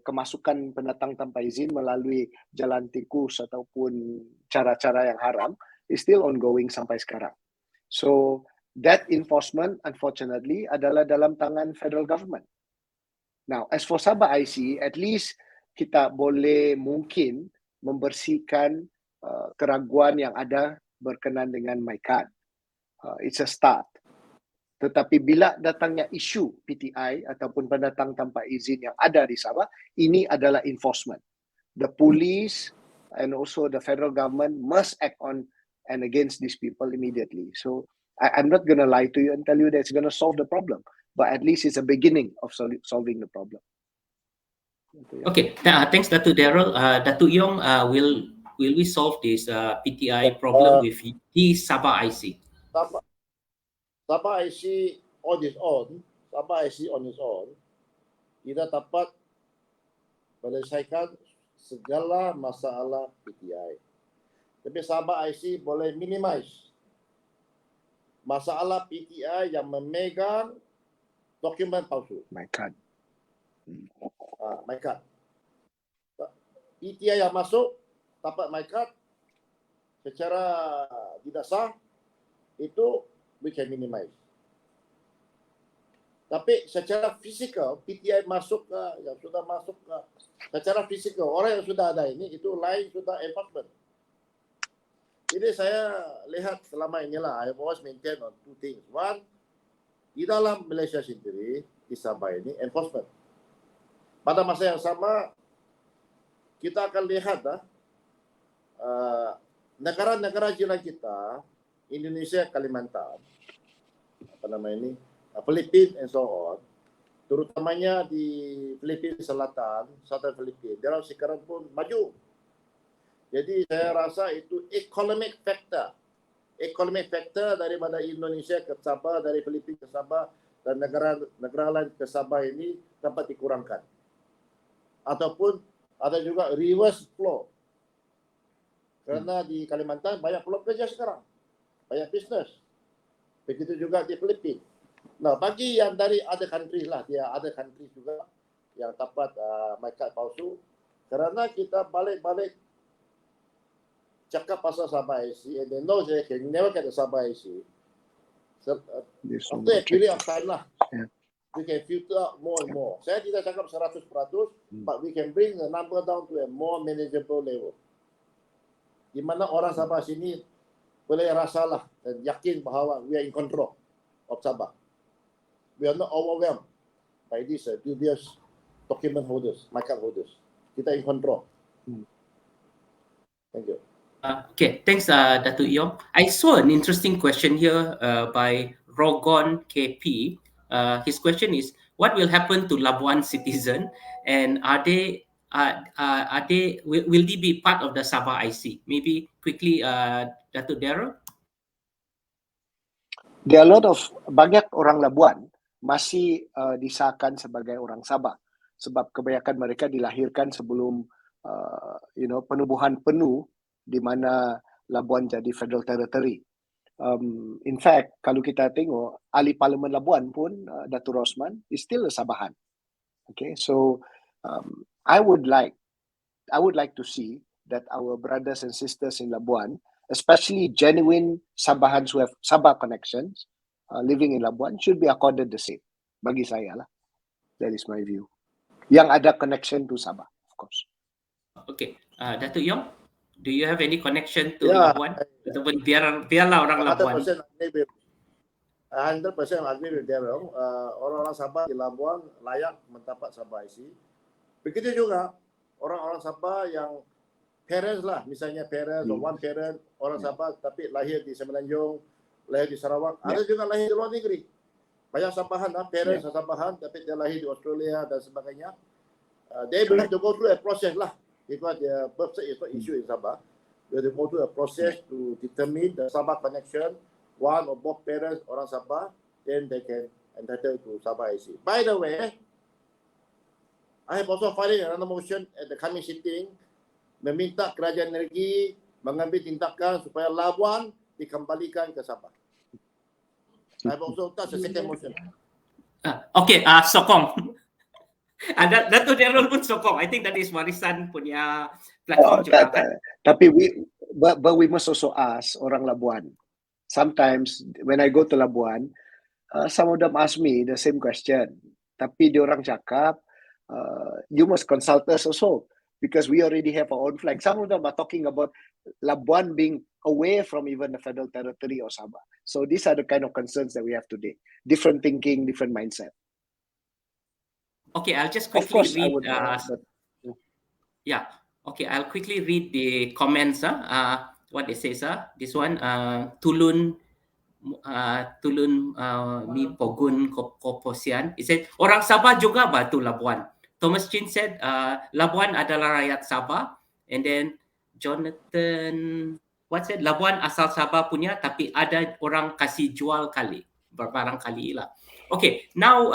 kemasukan pendatang tanpa izin melalui jalan tikus ataupun cara-cara yang haram is still ongoing sampai sekarang. So that enforcement unfortunately adalah dalam tangan federal government. Now, as for Sabah IC, at least kita boleh mungkin membersihkan keraguan yang ada berkenaan dengan my card. It's a start. Tetapi bila datangnya isu PTI ataupun pendatang tanpa izin yang ada di Sabah, ini adalah enforcement. The police and also the federal government must act on and against these people immediately. So I'm not going to lie to you and tell you that it's going to solve the problem, but at least it's a beginning of solving the problem. Okay, thanks Datuk Daryl. Datuk Yong, will we solve this PTI problem with the Sabah IC? Sabah IC on its own, tidak dapat menyelesaikan segala masalah PTI. Tapi Sabah IC boleh minimize masalah PTI yang memegang dokumen palsu. My card. My card. PTI yang masuk dapat my card secara tidak sah, itu we can minimize. Tapi secara fizikal, PTI masuk ke, yang sudah masuk ke, secara fizikal, orang yang sudah ada ini, itu lain sudah enforcement. Jadi saya lihat selama inilah, I always maintain on two things. One, di dalam Malaysia sendiri, di Sabah ini, enforcement. Pada masa yang sama, kita akan lihat negara-negara jiran kita, Indonesia, Kalimantan, Filipina and so on, terutamanya di Filipina Selatan, Selatan Filipina, dia sekarang pun maju. Jadi saya rasa itu economic factor daripada Indonesia ke Sabah, dari Filipina ke Sabah, dan negara lain ke Sabah ini dapat dikurangkan. Ataupun ada juga reverse flow. Karena di Kalimantan banyak peluang kerja sekarang, banyak bisnes. Begitu juga di Filipina. Nah, bagi yang dari other country lah, dia other country juga yang dapat my card palsu, karena kita balik-balik cakap pasal Sabah IC, and they know they can never get the Sabah IC. So, after a period of time lah, we can filter out more and more. Saya tidak cakap 100%, but we can bring the number down to a more manageable level. Di mana orang Sabah sini boleh rasalah dan yakin bahawa we are in control of Sabah. We are not overwhelmed by these dubious document holders, my card holders. Kita in control. Thank you. Okay, thanks, Datuk Yong. I saw an interesting question here by Rogon KP. His question is, what will happen to Labuan citizen, and will they be part of the Sabah IC? Maybe quickly, Datuk Darrell. There are a lot of banyak orang Labuan masih disahkan sebagai orang Sabah sebab kebanyakan mereka dilahirkan sebelum penubuhan penuh di mana Labuan jadi federal territory. In fact, kalau kita tengok ahli parlimen Labuan pun Datuk Rosman is still a Sabahan. Okay, so I would like to see that our brothers and sisters in Labuan, especially genuine Sabahans who have Sabah connections, living in Labuan, should be accorded the same. Bagi saya lah, that is my view. Yang ada connection to Sabah, of course. Okay, Datuk Yong, do you have any connection to Labuan? Ataupun biarlah orang Labuan. 100% agree with Darrell. Orang-orang Sabah di Labuan layak mendapat Sabah IC. Begitu juga orang-orang Sabah yang parents lah, misalnya parents or one parent orang Sabah tapi lahir di Semenanjung, lahir di Sarawak, ada juga lahir di luar negeri. Banyak Sabahan, parents Sabahan tapi dia lahir di Australia dan sebagainya. They will have to go through a process lah. Because their birth cert is not issued in Sabah. We have to go through a process to determine the Sabah connection. One or both parents orang Sabah, then they can entitle to Sabah IC. By the way, I have also filed another motion at the coming sitting meminta kerajaan negeri mengambil tindakan supaya Labuan dikembalikan ke Sabah. I have also touched the second motion. Okay, sokong. Datuk Darrell pun sokong. I think that is warisan punya platform juga kan. Tapi but we must also ask orang Labuan. Sometimes when I go to Labuan, some of them ask me the same question. Tapi diorang cakap, you must consult us also because we already have our own flag. Some of them are talking about Labuan being away from even the federal territory of Sabah. So these are the kind of concerns that we have today. Different thinking, different mindset. Okay, I'll just quickly read. Okay, I'll quickly read the comments. What they say, this one, tulun mi pogun koposian. He said, orang Sabah juga batu Labuan. Thomas Chin said, Labuan adalah rakyat Sabah. And then Jonathan, what said, Labuan asal Sabah punya, tapi ada orang kasih jual kali, barang kali lah. Okay, now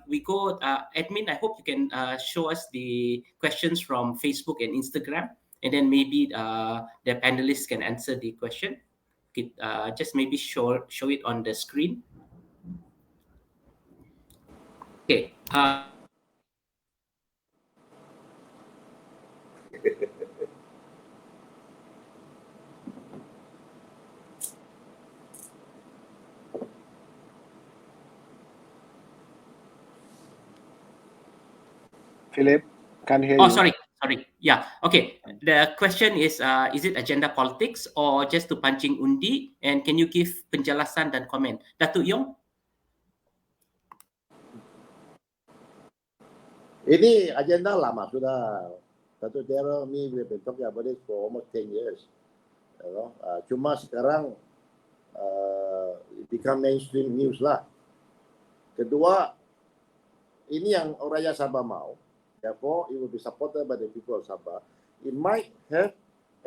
we go, admin, I hope you can show us the questions from Facebook and Instagram, and then maybe the panelists can answer the question. Just maybe show it on the screen. Okay. Philip, can't hear you. Oh, sorry. Yeah. Okay. The question is it agenda politics or just to pancing undi? And can you give penjelasan dan komen? Datuk Yong? Ini agenda lama sudah. Dato' Daryl, me, we've been talking about it for almost 10 years. You know, cuma sekarang it become mainstream news lah. Kedua, ini yang rakyat Sabah mau. Therefore, it will be supported by the people of Sabah. It might have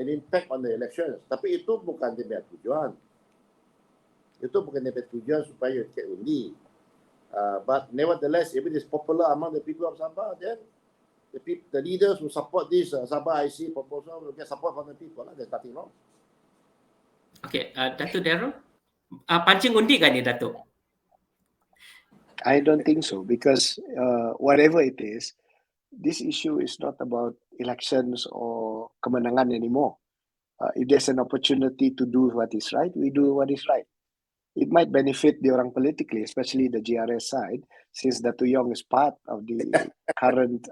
an impact on the elections. Tapi itu bukan dia tujuan. Itu bukan dia tujuan supaya tiket undi. But nevertheless, if it is popular among the people of Sabah, then the leaders who support this Sabah IC proposal will get support from the people. There's nothing wrong. Okay, Dato' Daryl, pancing undi kan ni, Dato'? I don't think so, because whatever it is, this issue is not about elections or kemenangan anymore. If there's an opportunity to do what is right, we do what is right. It might benefit the orang politically, especially the GRS side, since Dato' Yong is part of the current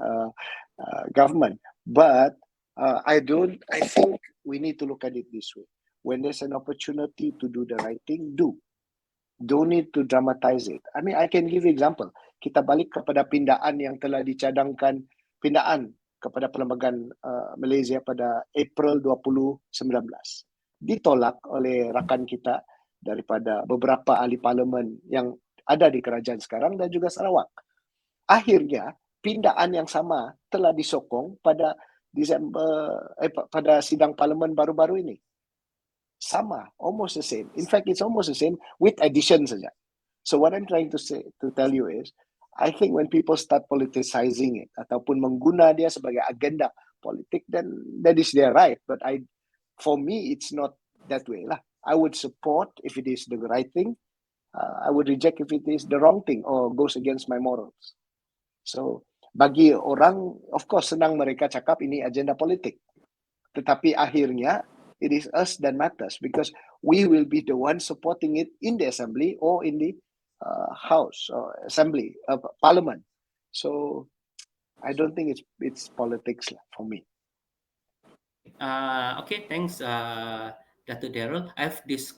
government. But I think we need to look at it this way. When there's an opportunity to do the right thing, do. Don't need to dramatize it. I mean, I can give you example. Kita balik kepada pindaan yang telah dicadangkan, pindaan kepada Perlembagaan Malaysia pada April 2019. Ditolak oleh rakan kita daripada beberapa ahli parlimen yang ada di kerajaan sekarang dan juga Sarawak. Akhirnya, pindaan yang sama telah disokong pada pada sidang parlimen baru-baru ini. Sama, almost the same. In fact, it's almost the same with addition saja. So what I'm trying to tell you is, I think when people start politicizing it ataupun mengguna dia sebagai agenda politik, then that is their right. But for me, it's not that way lah. I would support if it is the right thing. I would reject if it is the wrong thing or goes against my morals. So bagi orang, of course, senang mereka cakap ini agenda politik. Tetapi akhirnya, it is us that matters, because we will be the one supporting it in the assembly or in the house or assembly parliament. So I don't think it's politics for me. Okay, thanks, Dato' Daryl. I have this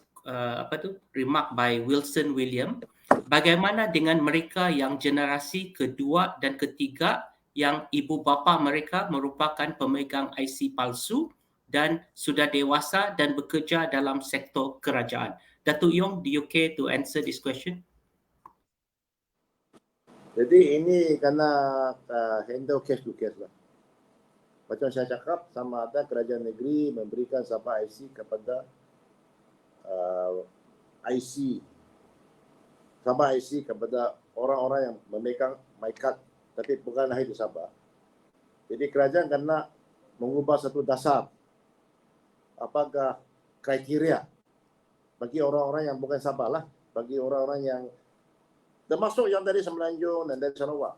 remark by Wilson William. Bagaimana dengan mereka yang generasi kedua dan ketiga yang ibu bapa mereka merupakan pemegang IC palsu dan sudah dewasa dan bekerja dalam sektor kerajaan? Dato' Yong, do you care to answer this question? Jadi ini kena handle case to case lah. Macam saya cakap, sama ada kerajaan negeri memberikan Sabah IC kepada Sabah IC kepada orang-orang yang memegang MyCard tapi bukan lahir di Sabah. Jadi kerajaan kena mengubah satu dasar. Apakah kriteria bagi orang-orang yang bukan Sabah lah, bagi orang-orang yang termasuk yang dari Semenanjung dan dari Sarawak.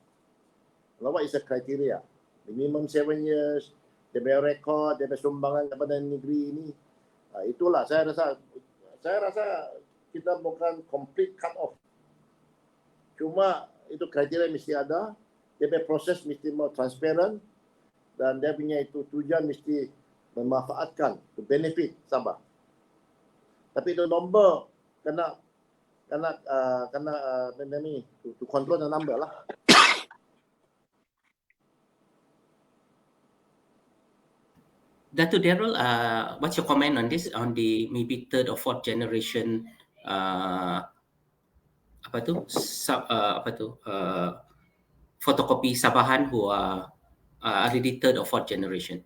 Sarawak is a criteria. Minimum 7 years, dia punya rekod, dia punya sumbangan kepada negeri ini. Itulah saya rasa kita bukan complete cut off. Cuma itu kriteria mesti ada, dia punya proses mesti mau transparent dan dia punya itu tujuan mesti memanfaatkan to benefit Sabah. Tapi itu nombor kena to control the number lah. Dato' Daryl, what's your comment on this, on the maybe third or fourth generation fotokopi Sabahan who are already third or fourth generation?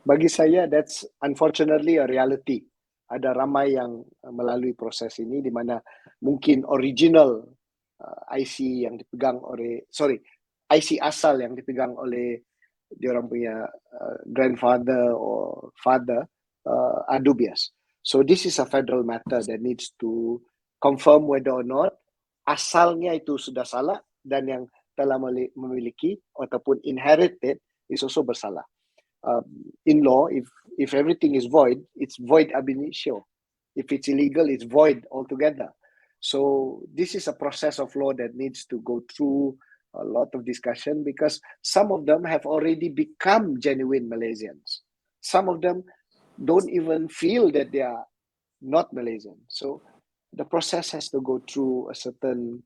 Bagi saya, that's unfortunately a reality. Ada ramai yang melalui proses ini di mana mungkin original IC yang dipegang oleh, IC asal yang dipegang oleh diorang punya grandfather or father are dubious. So this is a federal matter that needs to confirm whether or not asalnya itu sudah salah dan yang telah memiliki ataupun inherited is also bersalah. In law, if everything is void, it's void ab initio. If it's illegal, it's void altogether. So this is a process of law that needs to go through a lot of discussion, because some of them have already become genuine Malaysians. Some of them don't even feel that they are not Malaysian. So the process has to go through a certain,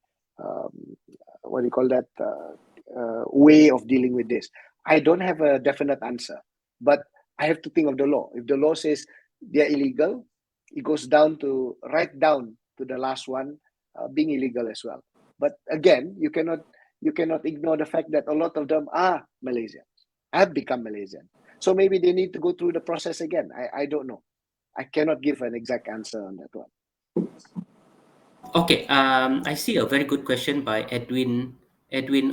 way of dealing with this? I don't have a definite answer, but I have to think of the law. If the law says they're illegal, it goes right down to the last one being illegal as well. But again, you cannot ignore the fact that a lot of them are Malaysians, have become Malaysian. So maybe they need to go through the process again. I don't know. I cannot give an exact answer on that one. Okay, I see a very good question by Edwin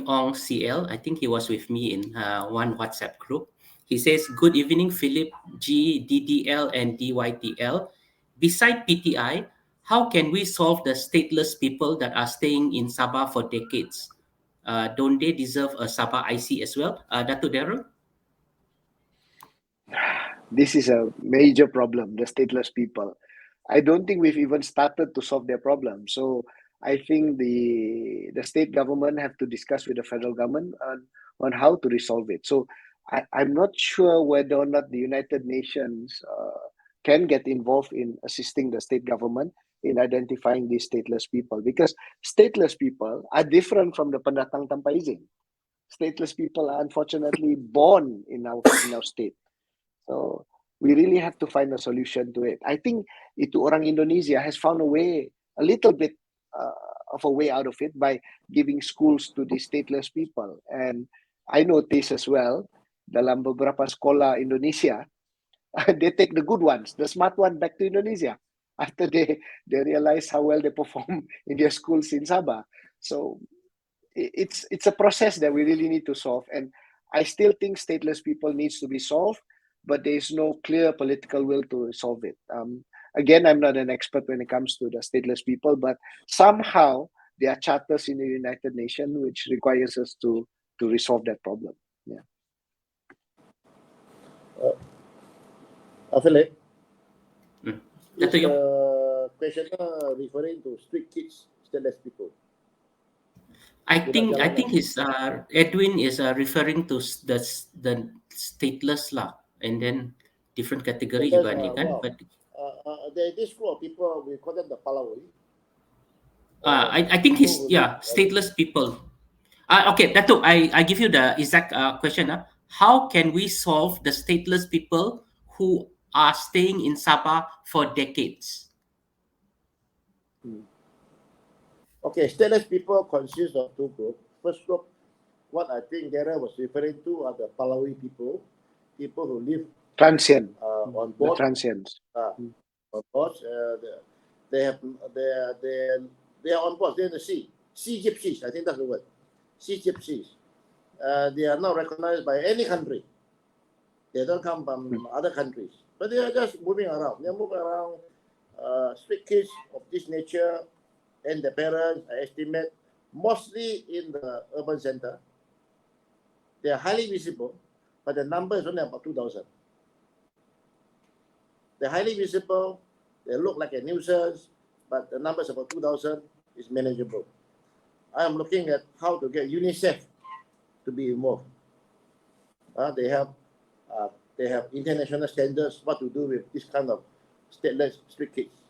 Ong CL. I think he was with me in one WhatsApp group. He says, "Good evening, Philip G, DDL, and DYTL. Beside PTI, how can we solve the stateless people that are staying in Sabah for decades? Don't they deserve a Sabah IC as well?" Dato' Darrell? This is a major problem, the stateless people. I don't think we've even started to solve their problem. So I think the state government have to discuss with the federal government on how to resolve it. So I'm not sure whether or not the United Nations can get involved in assisting the state government in identifying these stateless people, because stateless people are different from the pendatang tanpa izin. Stateless people are unfortunately born in our state. So we really have to find a solution to it. I think Itu Orang Indonesia has found a little bit of a way out of it by giving schools to the stateless people. And I notice as well, dalam beberapa sekolah Indonesia, they take the good ones, the smart one, back to Indonesia after they realize how well they perform in their schools in Sabah. So it's a process that we really need to solve. And I still think stateless people needs to be solved, but there is no clear political will to solve it. Again, I'm not an expert when it comes to the stateless people, but somehow there are charters in the United Nations which requires us to resolve that problem. Yeah. Philip, is Dato' Yong? the questioner referring to street kids, stateless people? I think his Edwin is referring to the stateless lah, and then different category juga ni kan. Wow. But There is this group of people, we call them the Palawai. I think he's stateless people. Okay, Dato', I give you the exact question. How can we solve the stateless people who are staying in Sabah for decades? Okay, stateless people consist of two groups. First group, what I think Dara was referring to are the Palawai people who live Transient. on The board. transients. On board, they are on board. They're in the sea. Sea gypsies, I think that's the word. Sea gypsies. They are not recognized by any country. They don't come from other countries, but they are just moving around. They move around. Street kids of this nature and the parents, I estimate, mostly in the urban center. They are highly visible, but the number is only about 2,000. They're highly visible. They look like a nuisance, but the numbers about 2,000 is manageable. I am looking at how to get UNICEF to be involved. They have international standards what to do with this kind of stateless street kids.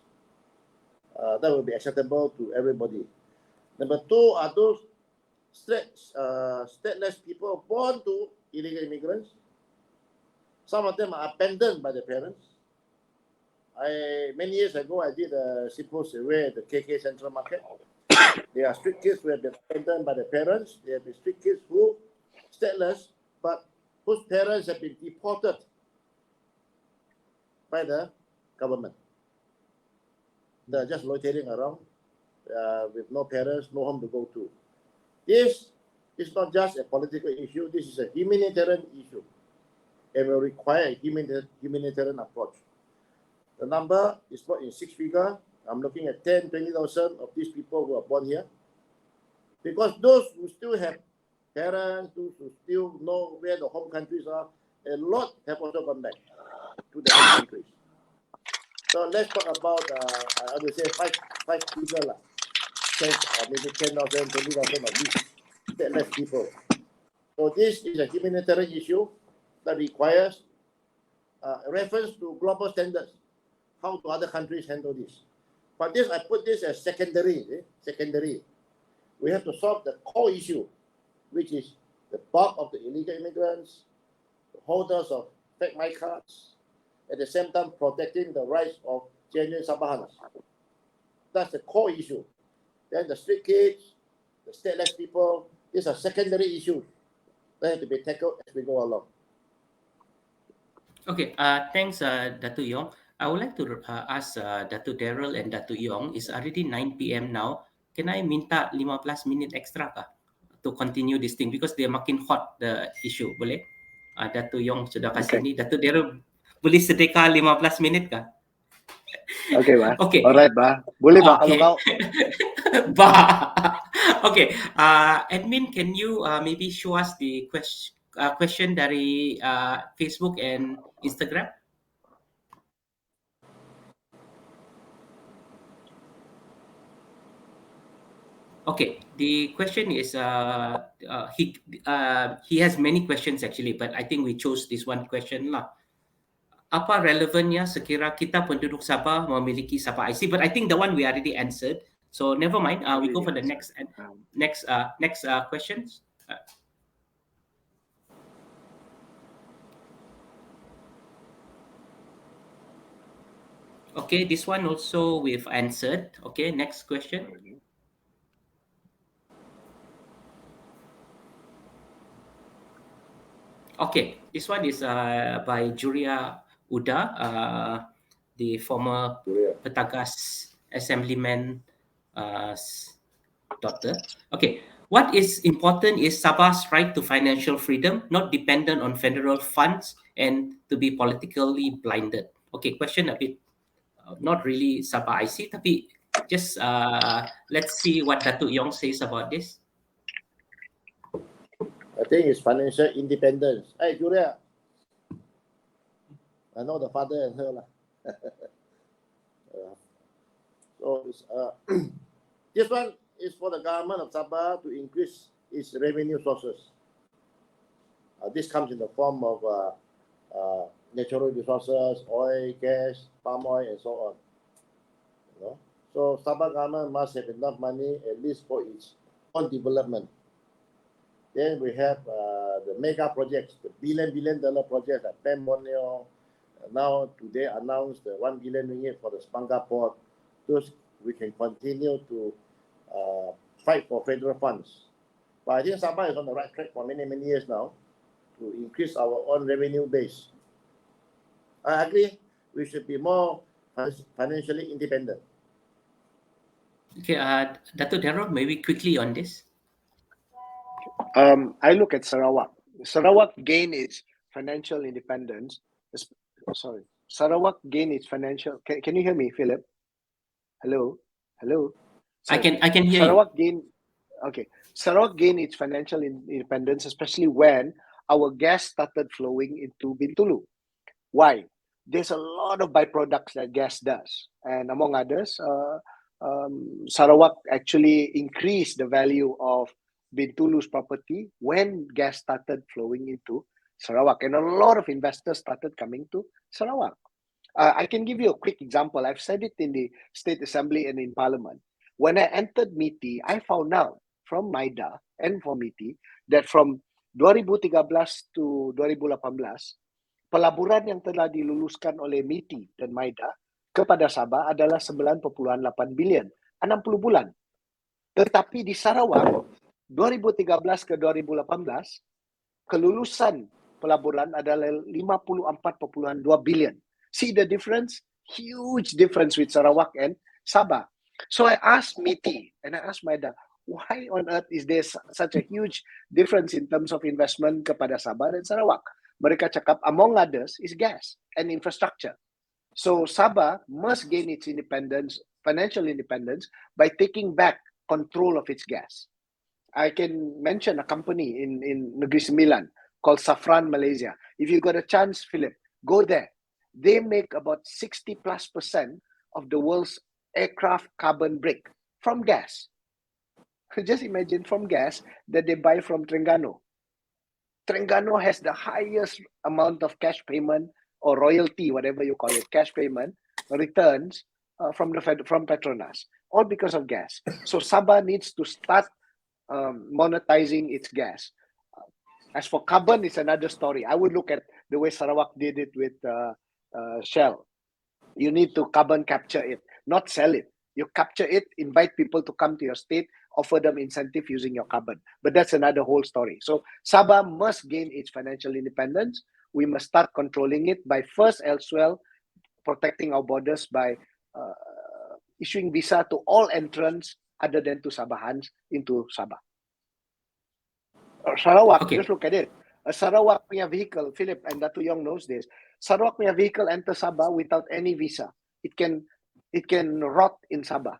That will be acceptable to everybody. Number two are those stateless people born to illegal immigrants. Some of them are abandoned by the parents. Many years ago, I did a simple survey at the KK Central Market. There are street kids who have been abandoned by the parents. There have been street kids who stateless, but whose parents have been deported by the government. They're just loitering around with no parents, no home to go to. This is not just a political issue. This is a humanitarian issue, and will require a humanitarian approach. The number is not in six figure. I'm looking at 10, 20,000 of these people who are born here. Because those who still have parents, those who still know where the home countries are, a lot have also gone back to the home countries. So let's talk about, I would say, five figure, maybe 10,000, 20,000 of these stateless people. So this is a humanitarian issue that requires reference to global standards. How do other countries handle this? But I put this as secondary. Secondary. We have to solve the core issue. which is the bulk of the illegal immigrants, the holders of fake my cards, at the same time protecting the rights of genuine Sabahanas. That's the core issue. Then the street kids, the stateless people, these are secondary issues that have to be tackled as we go along. Okay, thanks, Datu Yong. I would like to ask Datu Daryl and Datu Yong. It's already 9 p.m. now. Can I minta 15 minit extra kah to continue this thing because dia makin hot the issue, boleh? Datu Yong sudah kasih ni. Datu Daryl boleh sedekah 15 minit kah? Okay, Ba. Okay. Alright, Ba. Boleh, Ba, kalau Okay. kau. Bah. Okay. Admin, can you maybe show us the question dari Facebook and Instagram? Okay, the question is he has many questions actually, but I think we chose this one question lah. Apa relevannya sekira kita penduduk Sabah memiliki Sabah IC? But I think the one we already answered. So never mind. We go for the next questions. Okay, this one also we've answered. Okay, next question. Okay, this one is by Juria Uda, the former Petagas Assemblyman daughter. Okay, what is important is Sabah's right to financial freedom, not dependent on federal funds and to be politically blinded. Okay, question a bit, not really Sabah IC, tapi just let's see what Datuk Yong says about this. I think it's financial independence. Hey, Julia. I know the father and her. So it's, this one is for the government of Sabah to increase its revenue sources. This comes in the form of natural resources, oil, gas, palm oil, and so on. You know? So Sabah government must have enough money at least for its own development. Then we have the mega projects, the billion dollar projects like Pem Borneo. Now today announced the 1 billion ringgit for the Spangga Port. Those we can continue to fight for federal funds. But I think Sabah is on the right track for many years now to increase our own revenue base. I agree. We should be more financially independent. Okay, Dato' Darrow, maybe quickly on this. I look at Sarawak. Sarawak gained its financial independence. Sorry, Sarawak gained its financial. Can you hear me, Philip? Hello. Sorry. I can hear Sarawak you. gained. Okay, Sarawak gained its financial independence, especially when our gas started flowing into Bintulu. Why? There's a lot of byproducts that gas does, and among others, Sarawak actually increased the value of Bintulu's property when gas started flowing into Sarawak, and a lot of investors started coming to Sarawak. I can give you a quick example. I've said it in the State Assembly and in Parliament. When I entered MITI, I found out from MIDA and from MITI that from 2013 to 2018, pelaburan yang telah diluluskan oleh MITI dan MIDA kepada Sabah adalah 9.8 bilion, 60 bulan. Tetapi di Sarawak, 2013 ke 2018, kelulusan pelaburan adalah 54.2 bilion. See the difference? Huge difference with Sarawak and Sabah. So I asked MITI and I asked MIDA, why on earth is there such a huge difference in terms of investment kepada Sabah dan Sarawak? Mereka cakap, among others, is gas and infrastructure. So Sabah must gain its independence, financial independence, by taking back control of its gas. I can mention a company in Negeri Sembilan called Safran Malaysia. If you got a chance, Philip, go there. They make about 60+% of the world's aircraft carbon brake from gas. Just imagine from gas that they buy from Terengganu. Terengganu has the highest amount of cash payment or royalty, whatever you call it, cash payment returns from Petronas, all because of gas. So Sabah needs to start monetizing its gas. As for carbon, it's another story. I would look at the way Sarawak did it with Shell. You need to carbon capture it, not sell it. You capture it, invite people to come to your state, offer them incentive using your carbon. But that's another whole story. So Sabah must gain its financial independence. We must start controlling it by first, elsewhere, protecting our borders by issuing visa to all entrants other than to Sabahans into Sabah. Sarawak, just look at it. A Sarawak punya vehicle, Philip and Datu Yong knows this. Sarawak punya vehicle enter Sabah without any visa. It can rot in Sabah.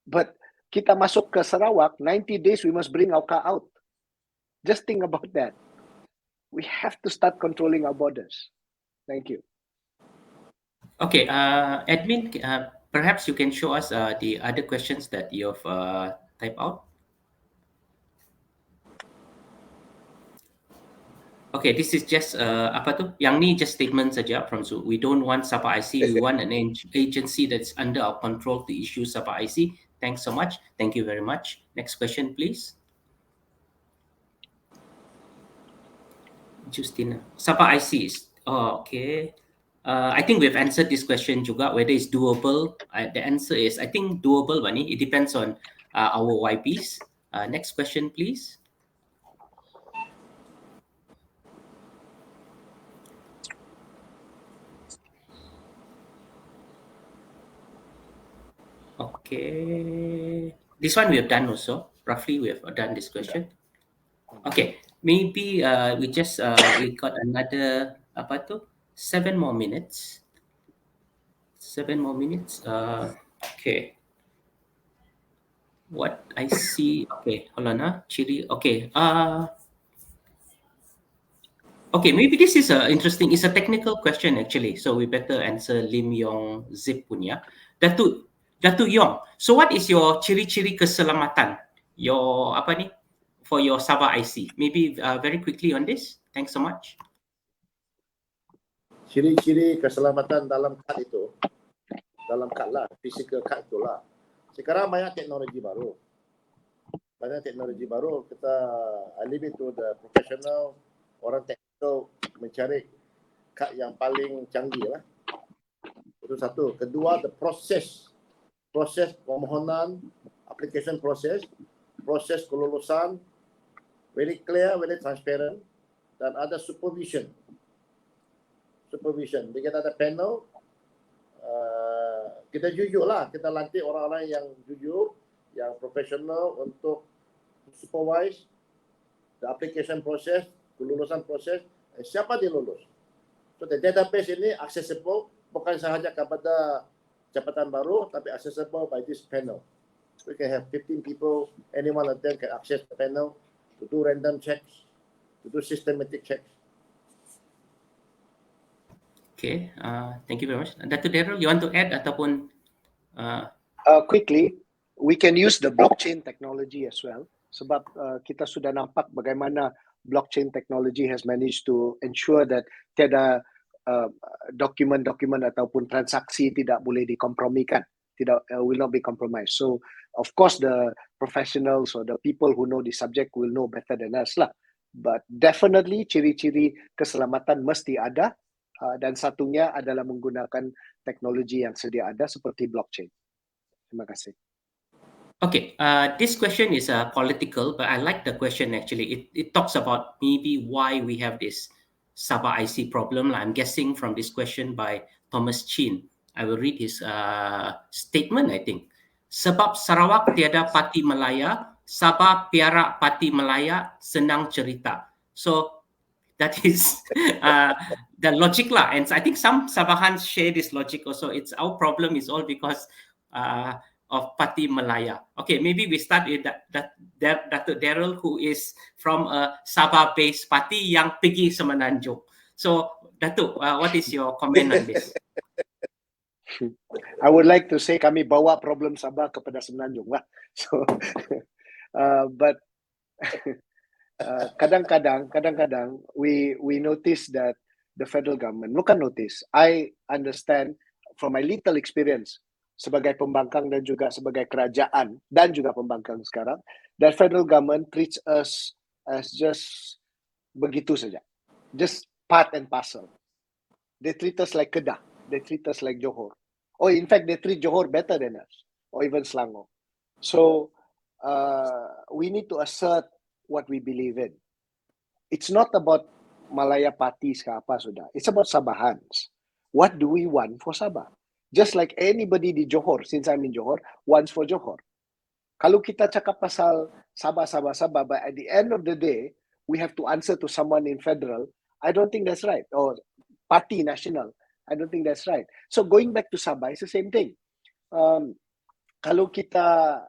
But kita masuk ke Sarawak, 90 days we must bring our car out. Just think about that. We have to start controlling our borders. Thank you. Okay, admin, perhaps you can show us the other questions that you've typed out. Okay, this is just apa tu? Yang ni just statement saja from Zoo. We don't want Sabah IC. We want an agency that's under our control to issue Sabah IC. Thanks so much. Thank you very much. Next question, please. Justina, Sabah IC is okay. I think we've answered this question juga, whether it's doable. The answer is, I think doable, Bani. It depends on our YPs. Next question, please. Okay. This one we have done also. Roughly, we have done this question. Okay. Maybe we just we got another apa tu? 7 more minutes. 7 more minutes. Okay. What I see. Okay, hold on. Chiri. Okay. Okay, maybe this is interesting. It's a technical question actually. So we better answer Lim Yong Zip punya. Datuk Yong. So what is your ciri-ciri keselamatan? Your apa ni? For your Sabah IC. Maybe very quickly on this. Thanks so much. Ciri-ciri keselamatan dalam kad itu, dalam kad lah, physical kad itulah. Sekarang banyak teknologi baru. Kita I leave it to the professional, orang teknikal mencari kad yang paling canggih lah. Itu satu. Kedua, the proses permohonan, application proses kelulusan, very clear, very transparent, dan ada supervision. Kita ada panel, kita jujur lah, kita lantik orang-orang yang jujur, yang profesional untuk supervise the application process, kelulusan proses, siapa dilulus. So the database ini accessible bukan sahaja kepada jabatan baru, tapi accessible by this panel. We can have 15 people, any one of them can access the panel to do random checks, to do systematic checks. Okay, thank you very much. Dr. Daryl, you want to add ataupun? Quickly, we can use the blockchain technology as well. Sebab kita sudah nampak bagaimana blockchain technology has managed to ensure that tiada dokumen-dokumen ataupun transaksi tidak boleh dikompromikan, will not be compromised. So, of course, the professionals or the people who know the subject will know better than us lah. But definitely ciri-ciri keselamatan mesti ada. Dan satunya adalah menggunakan teknologi yang sedia ada seperti blockchain. Terima kasih. Okay, this question is political, but I like the question actually. It talks about maybe why we have this Sabah IC problem. I'm guessing from this question by Thomas Chin. I will read his statement, I think. Sebab Sarawak tiada parti Melaya, Sabah piara parti Melaya, senang cerita. So that is the logic lah. And I think some Sabahans share this logic also. It's our problem is all because of Parti Melaya. Okay, maybe we start with Datuk Daryl, who is from a Sabah-based party yang pergi Semenanjung. So, Datuk, what is your comment on this? I would like to say kami bawa problem Sabah kepada Semenanjung lah. So, but kadang-kadang we notice that the federal government, bukan notice, I understand from my little experience sebagai pembangkang dan juga sebagai kerajaan dan juga pembangkang sekarang, that federal government treats us as just begitu saja, just part and parcel. They treat us like Kedah, they treat us like Johor, or in fact they treat Johor better than us, or even Selangor. So we need to assert what we believe in. It's not about Malaya parties ke apa sudah. It's about Sabahans. What do we want for Sabah? Just like anybody di Johor, since I'm in Johor, wants for Johor. Kalau kita cakap pasal Sabah, but at the end of the day, we have to answer to someone in federal. I don't think that's right. Or party national. I don't think that's right. So going back to Sabah, it's the same thing. Kalau kita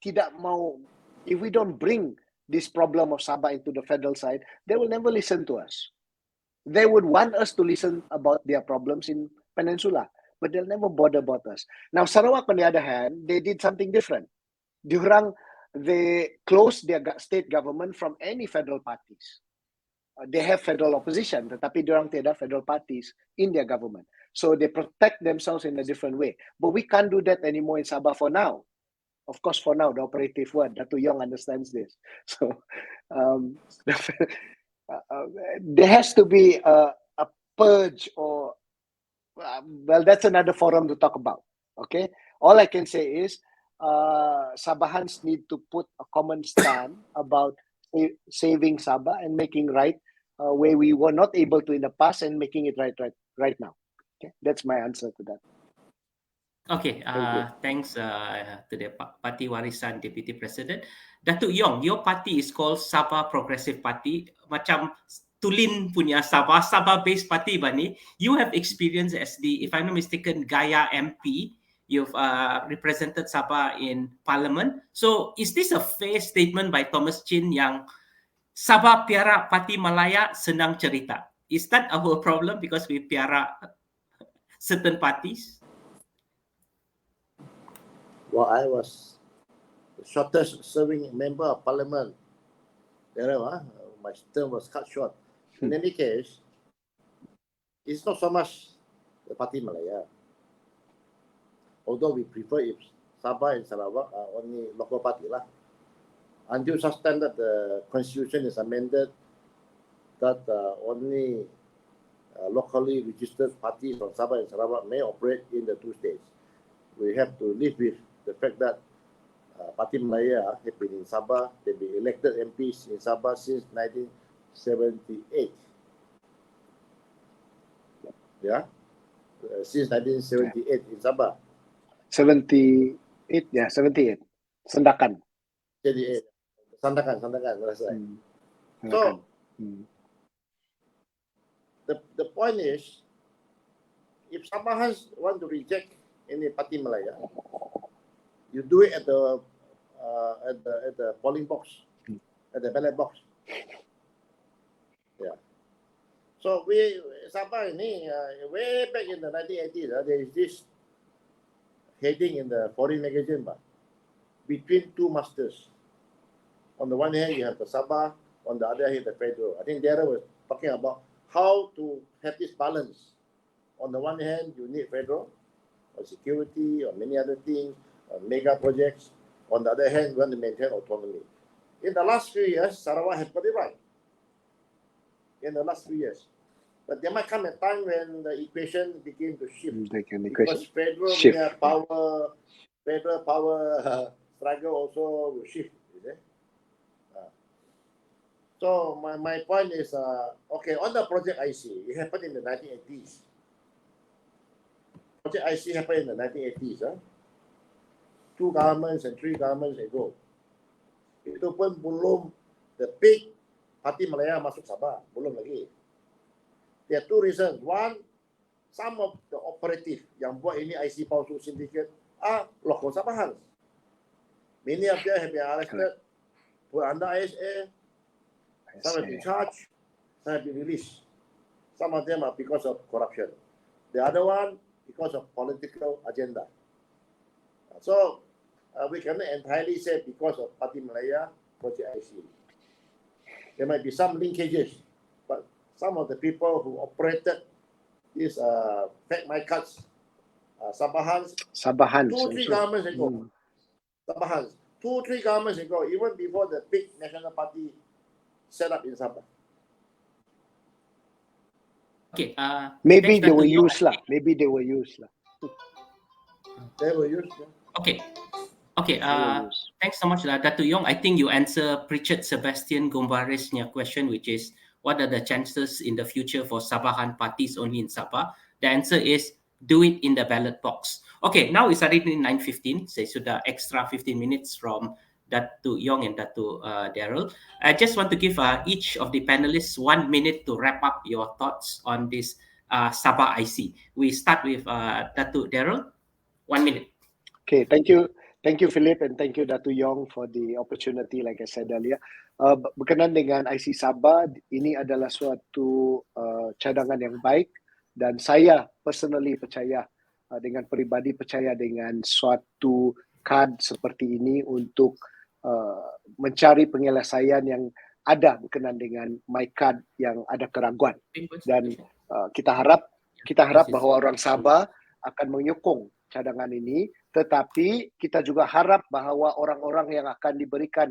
tidak mau, if we don't bring this problem of Sabah into the federal side, they will never listen to us. They would want us to listen about their problems in Peninsula, but they'll never bother about us. Now, Sarawak, on the other hand, they did something different. They closed their state government from any federal parties. They have federal opposition, tetapi diorang tiada federal parties in their government. So they protect themselves in a different way. But we can't do that anymore in Sabah for now. Of course, for now, the operative word, Datu Yong understands this. So there has to be a purge or, well, that's another forum to talk about, okay? All I can say is Sabahans need to put a common stand about saving Sabah and making right where we were not able to in the past and making it right now. Okay, that's my answer to that. Okay, thanks to the Parti Warisan Deputy President. Datuk Yong, your party is called Sabah Progressive Party. Macam Tulin punya Sabah-based party bani. You have experience as the, if I'm not mistaken, Gaya MP. You've represented Sabah in Parliament. So is this a fair statement by Thomas Chin yang Sabah piara Parti Malaya senang cerita? Is that our problem because we piara certain parties? Well, I was the shortest serving member of Parliament. My term was cut short. In any case, it's not so much the Parti Malaya. Although we prefer if Sabah and Sarawak are only local party lah. Until such time that the constitution is amended, that only locally registered parties from Sabah and Sarawak may operate in the two states. We have to live with the fact that Parti Malaya have been in Sabah. They've been elected MPs in Sabah since 1978. Yeah, since 1978 in Sabah. 78, yeah, 78. Sandakan. 78. Sandakan, that's right. Sandakan. So, the point is, if Sabahans want to reject any Parti Malaya, you do it at the polling box, at the ballot box. Yeah. So Sabah ini way back in the 1980s, there is this heading in the foreign magazine, between two masters. On the one hand, you have the Sabah, on the other hand, the federal. I think the other was talking about how to have this balance. On the one hand, you need federal, or security, or many other things, or mega projects. On the other hand, you want to maintain autonomy. In the last few years, Sarawak has got it right. In the last few years. But there might come a time when the equation begin to shift. Because federal power struggle also will shift. So my point is, okay, on the Project IC, it happened in the 1980s. Project IC happened in the 1980s. 2 governments and 3 governments ago. Itu pun belum the big Parti Malaya masuk Sabah, belum lagi. There are 2 reasons. One, some of the operative yang buat ini IC palsu syndicate are local Sabahans. Many of them have been arrested, put under ISA, some have been charged, some have been released. Some of them are because of corruption. The other one, because of political agenda. So, we cannot entirely say because of Parti Malaya, Project IC. There might be some linkages, but some of the people who operated these fake my cards Sabahans, Sabahans 2-3 also. governments ago. Sabahans, 2-3 governments ago, even before the big national party set up in Sabah. Okay. Maybe thanks, they were Dato' Yong. used lah. Maybe they were used lah. They were used. Okay. Okay. They were used. Thanks so much, Dato' Yong. I think you answer Pritchard Sebastian Gombares' question, which is what are the chances in the future for Sabahan parties only in Sabah? The answer is do it in the ballot box. Okay, now it's already 9:15. Saya sudah extra 15 minutes from Dato' Yong and Dato' Daryl. I just want to give each of the panelists 1 minute to wrap up your thoughts on this Sabah IC. We start with Dato' Daryl. 1 minute. Okay, thank you, Philip, and thank you, Dato' Yong, for the opportunity. Like I said earlier, berkenaan dengan IC Sabah, ini adalah suatu cadangan yang baik, dan saya personally percaya dengan peribadi percaya dengan suatu kad seperti ini untuk mencari penyelesaian yang ada berkenaan dengan my card yang ada keraguan, dan kita harap bahawa orang Sabah akan menyokong cadangan ini, tetapi kita juga harap bahawa orang-orang yang akan diberikan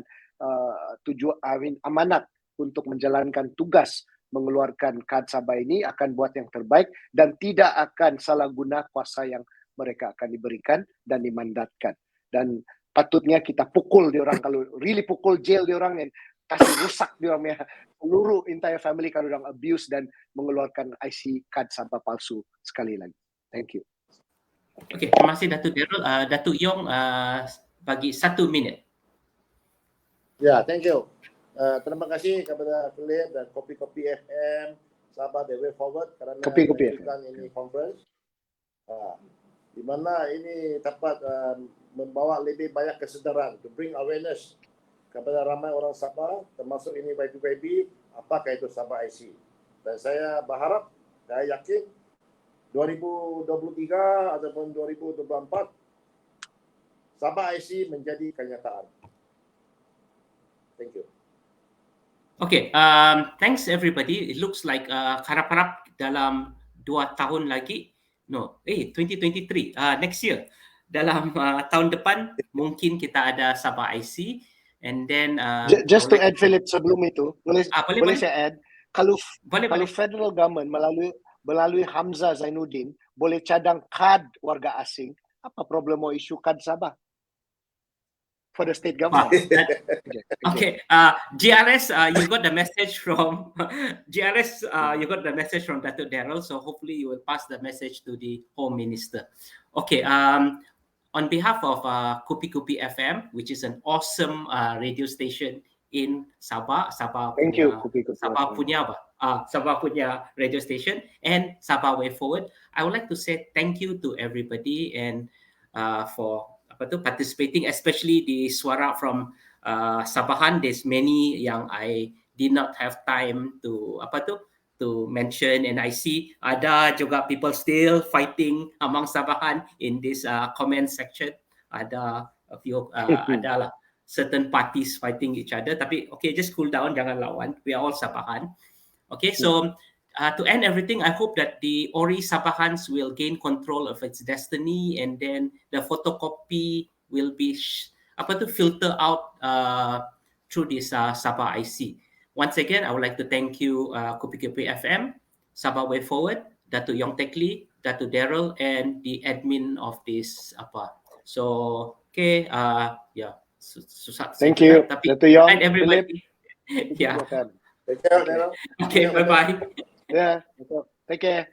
amanat untuk menjalankan tugas mengeluarkan kad Sabah ini akan buat yang terbaik dan tidak akan salah guna kuasa yang mereka akan diberikan dan dimandatkan. Dan patutnya kita pukul diorang, kalau really pukul, jail diorang, dan kasih rusak diorang ya, seluruh entire family kalau diorang abuse dan mengeluarkan IC kad Sabah palsu sekali lagi. Thank you. Okay, terima kasih Dato' Daryl. Dato' Yong bagi 1 minit. Ya, thank you. Terima kasih kepada Philip dan Kupi-Kupi FM, Sabah Way Forward kerana melakukan ini conference. Di mana ini dapat membawa lebih banyak kesedaran, to bring awareness kepada ramai orang Sabah, termasuk ini YB, apakah itu Sabah IC. Dan saya berharap, saya yakin 2023 ataupun 2024 Sabah IC menjadi kenyataan. Thank you. Okay, thanks everybody. It looks like harap-harap dalam 2 tahun lagi, 2023, next year, dalam tahun depan mungkin kita ada Sabah IC, and then just to add, Philip, sebelum itu boleh saya add, kalau federal government melalui Hamzah Zainuddin boleh cadang kad warga asing, apa problem mau isu kad Sabah for the state government? Okay, GRS, you got the message from GRS. You got the message from Dato' Daryl, so hopefully you will pass the message to the Home Minister. Okay, on behalf of Kupi-Kupi FM, which is an awesome radio station in Sabah. Thank you, Kupi-Kupi. Sabah punya radio station and Sabah Way Forward. I would like to say thank you to everybody and for participating, especially the suara from Sabahan. There's many yang I did not have time to mention, and I see ada juga people still fighting among Sabahan in this comment section. Ada a few adalah certain parties fighting each other, tapi okay, just cool down, jangan lawan, we are all Sabahan. Okay, so to end everything, I hope that the Ori Sabahans will gain control of its destiny, and then the photocopy will be filter out through this Sabah IC. Once again, I would like to thank you, Kupi-Kupi FM, Sabah Way Forward, Dato' Yong Tekli, Dato' Daryl, and the admin of this So, okay, yeah. Thank you, Dato' Yong, and everybody. Yeah. Take care, Daryl. Okay, bye-bye. Yeah, take care.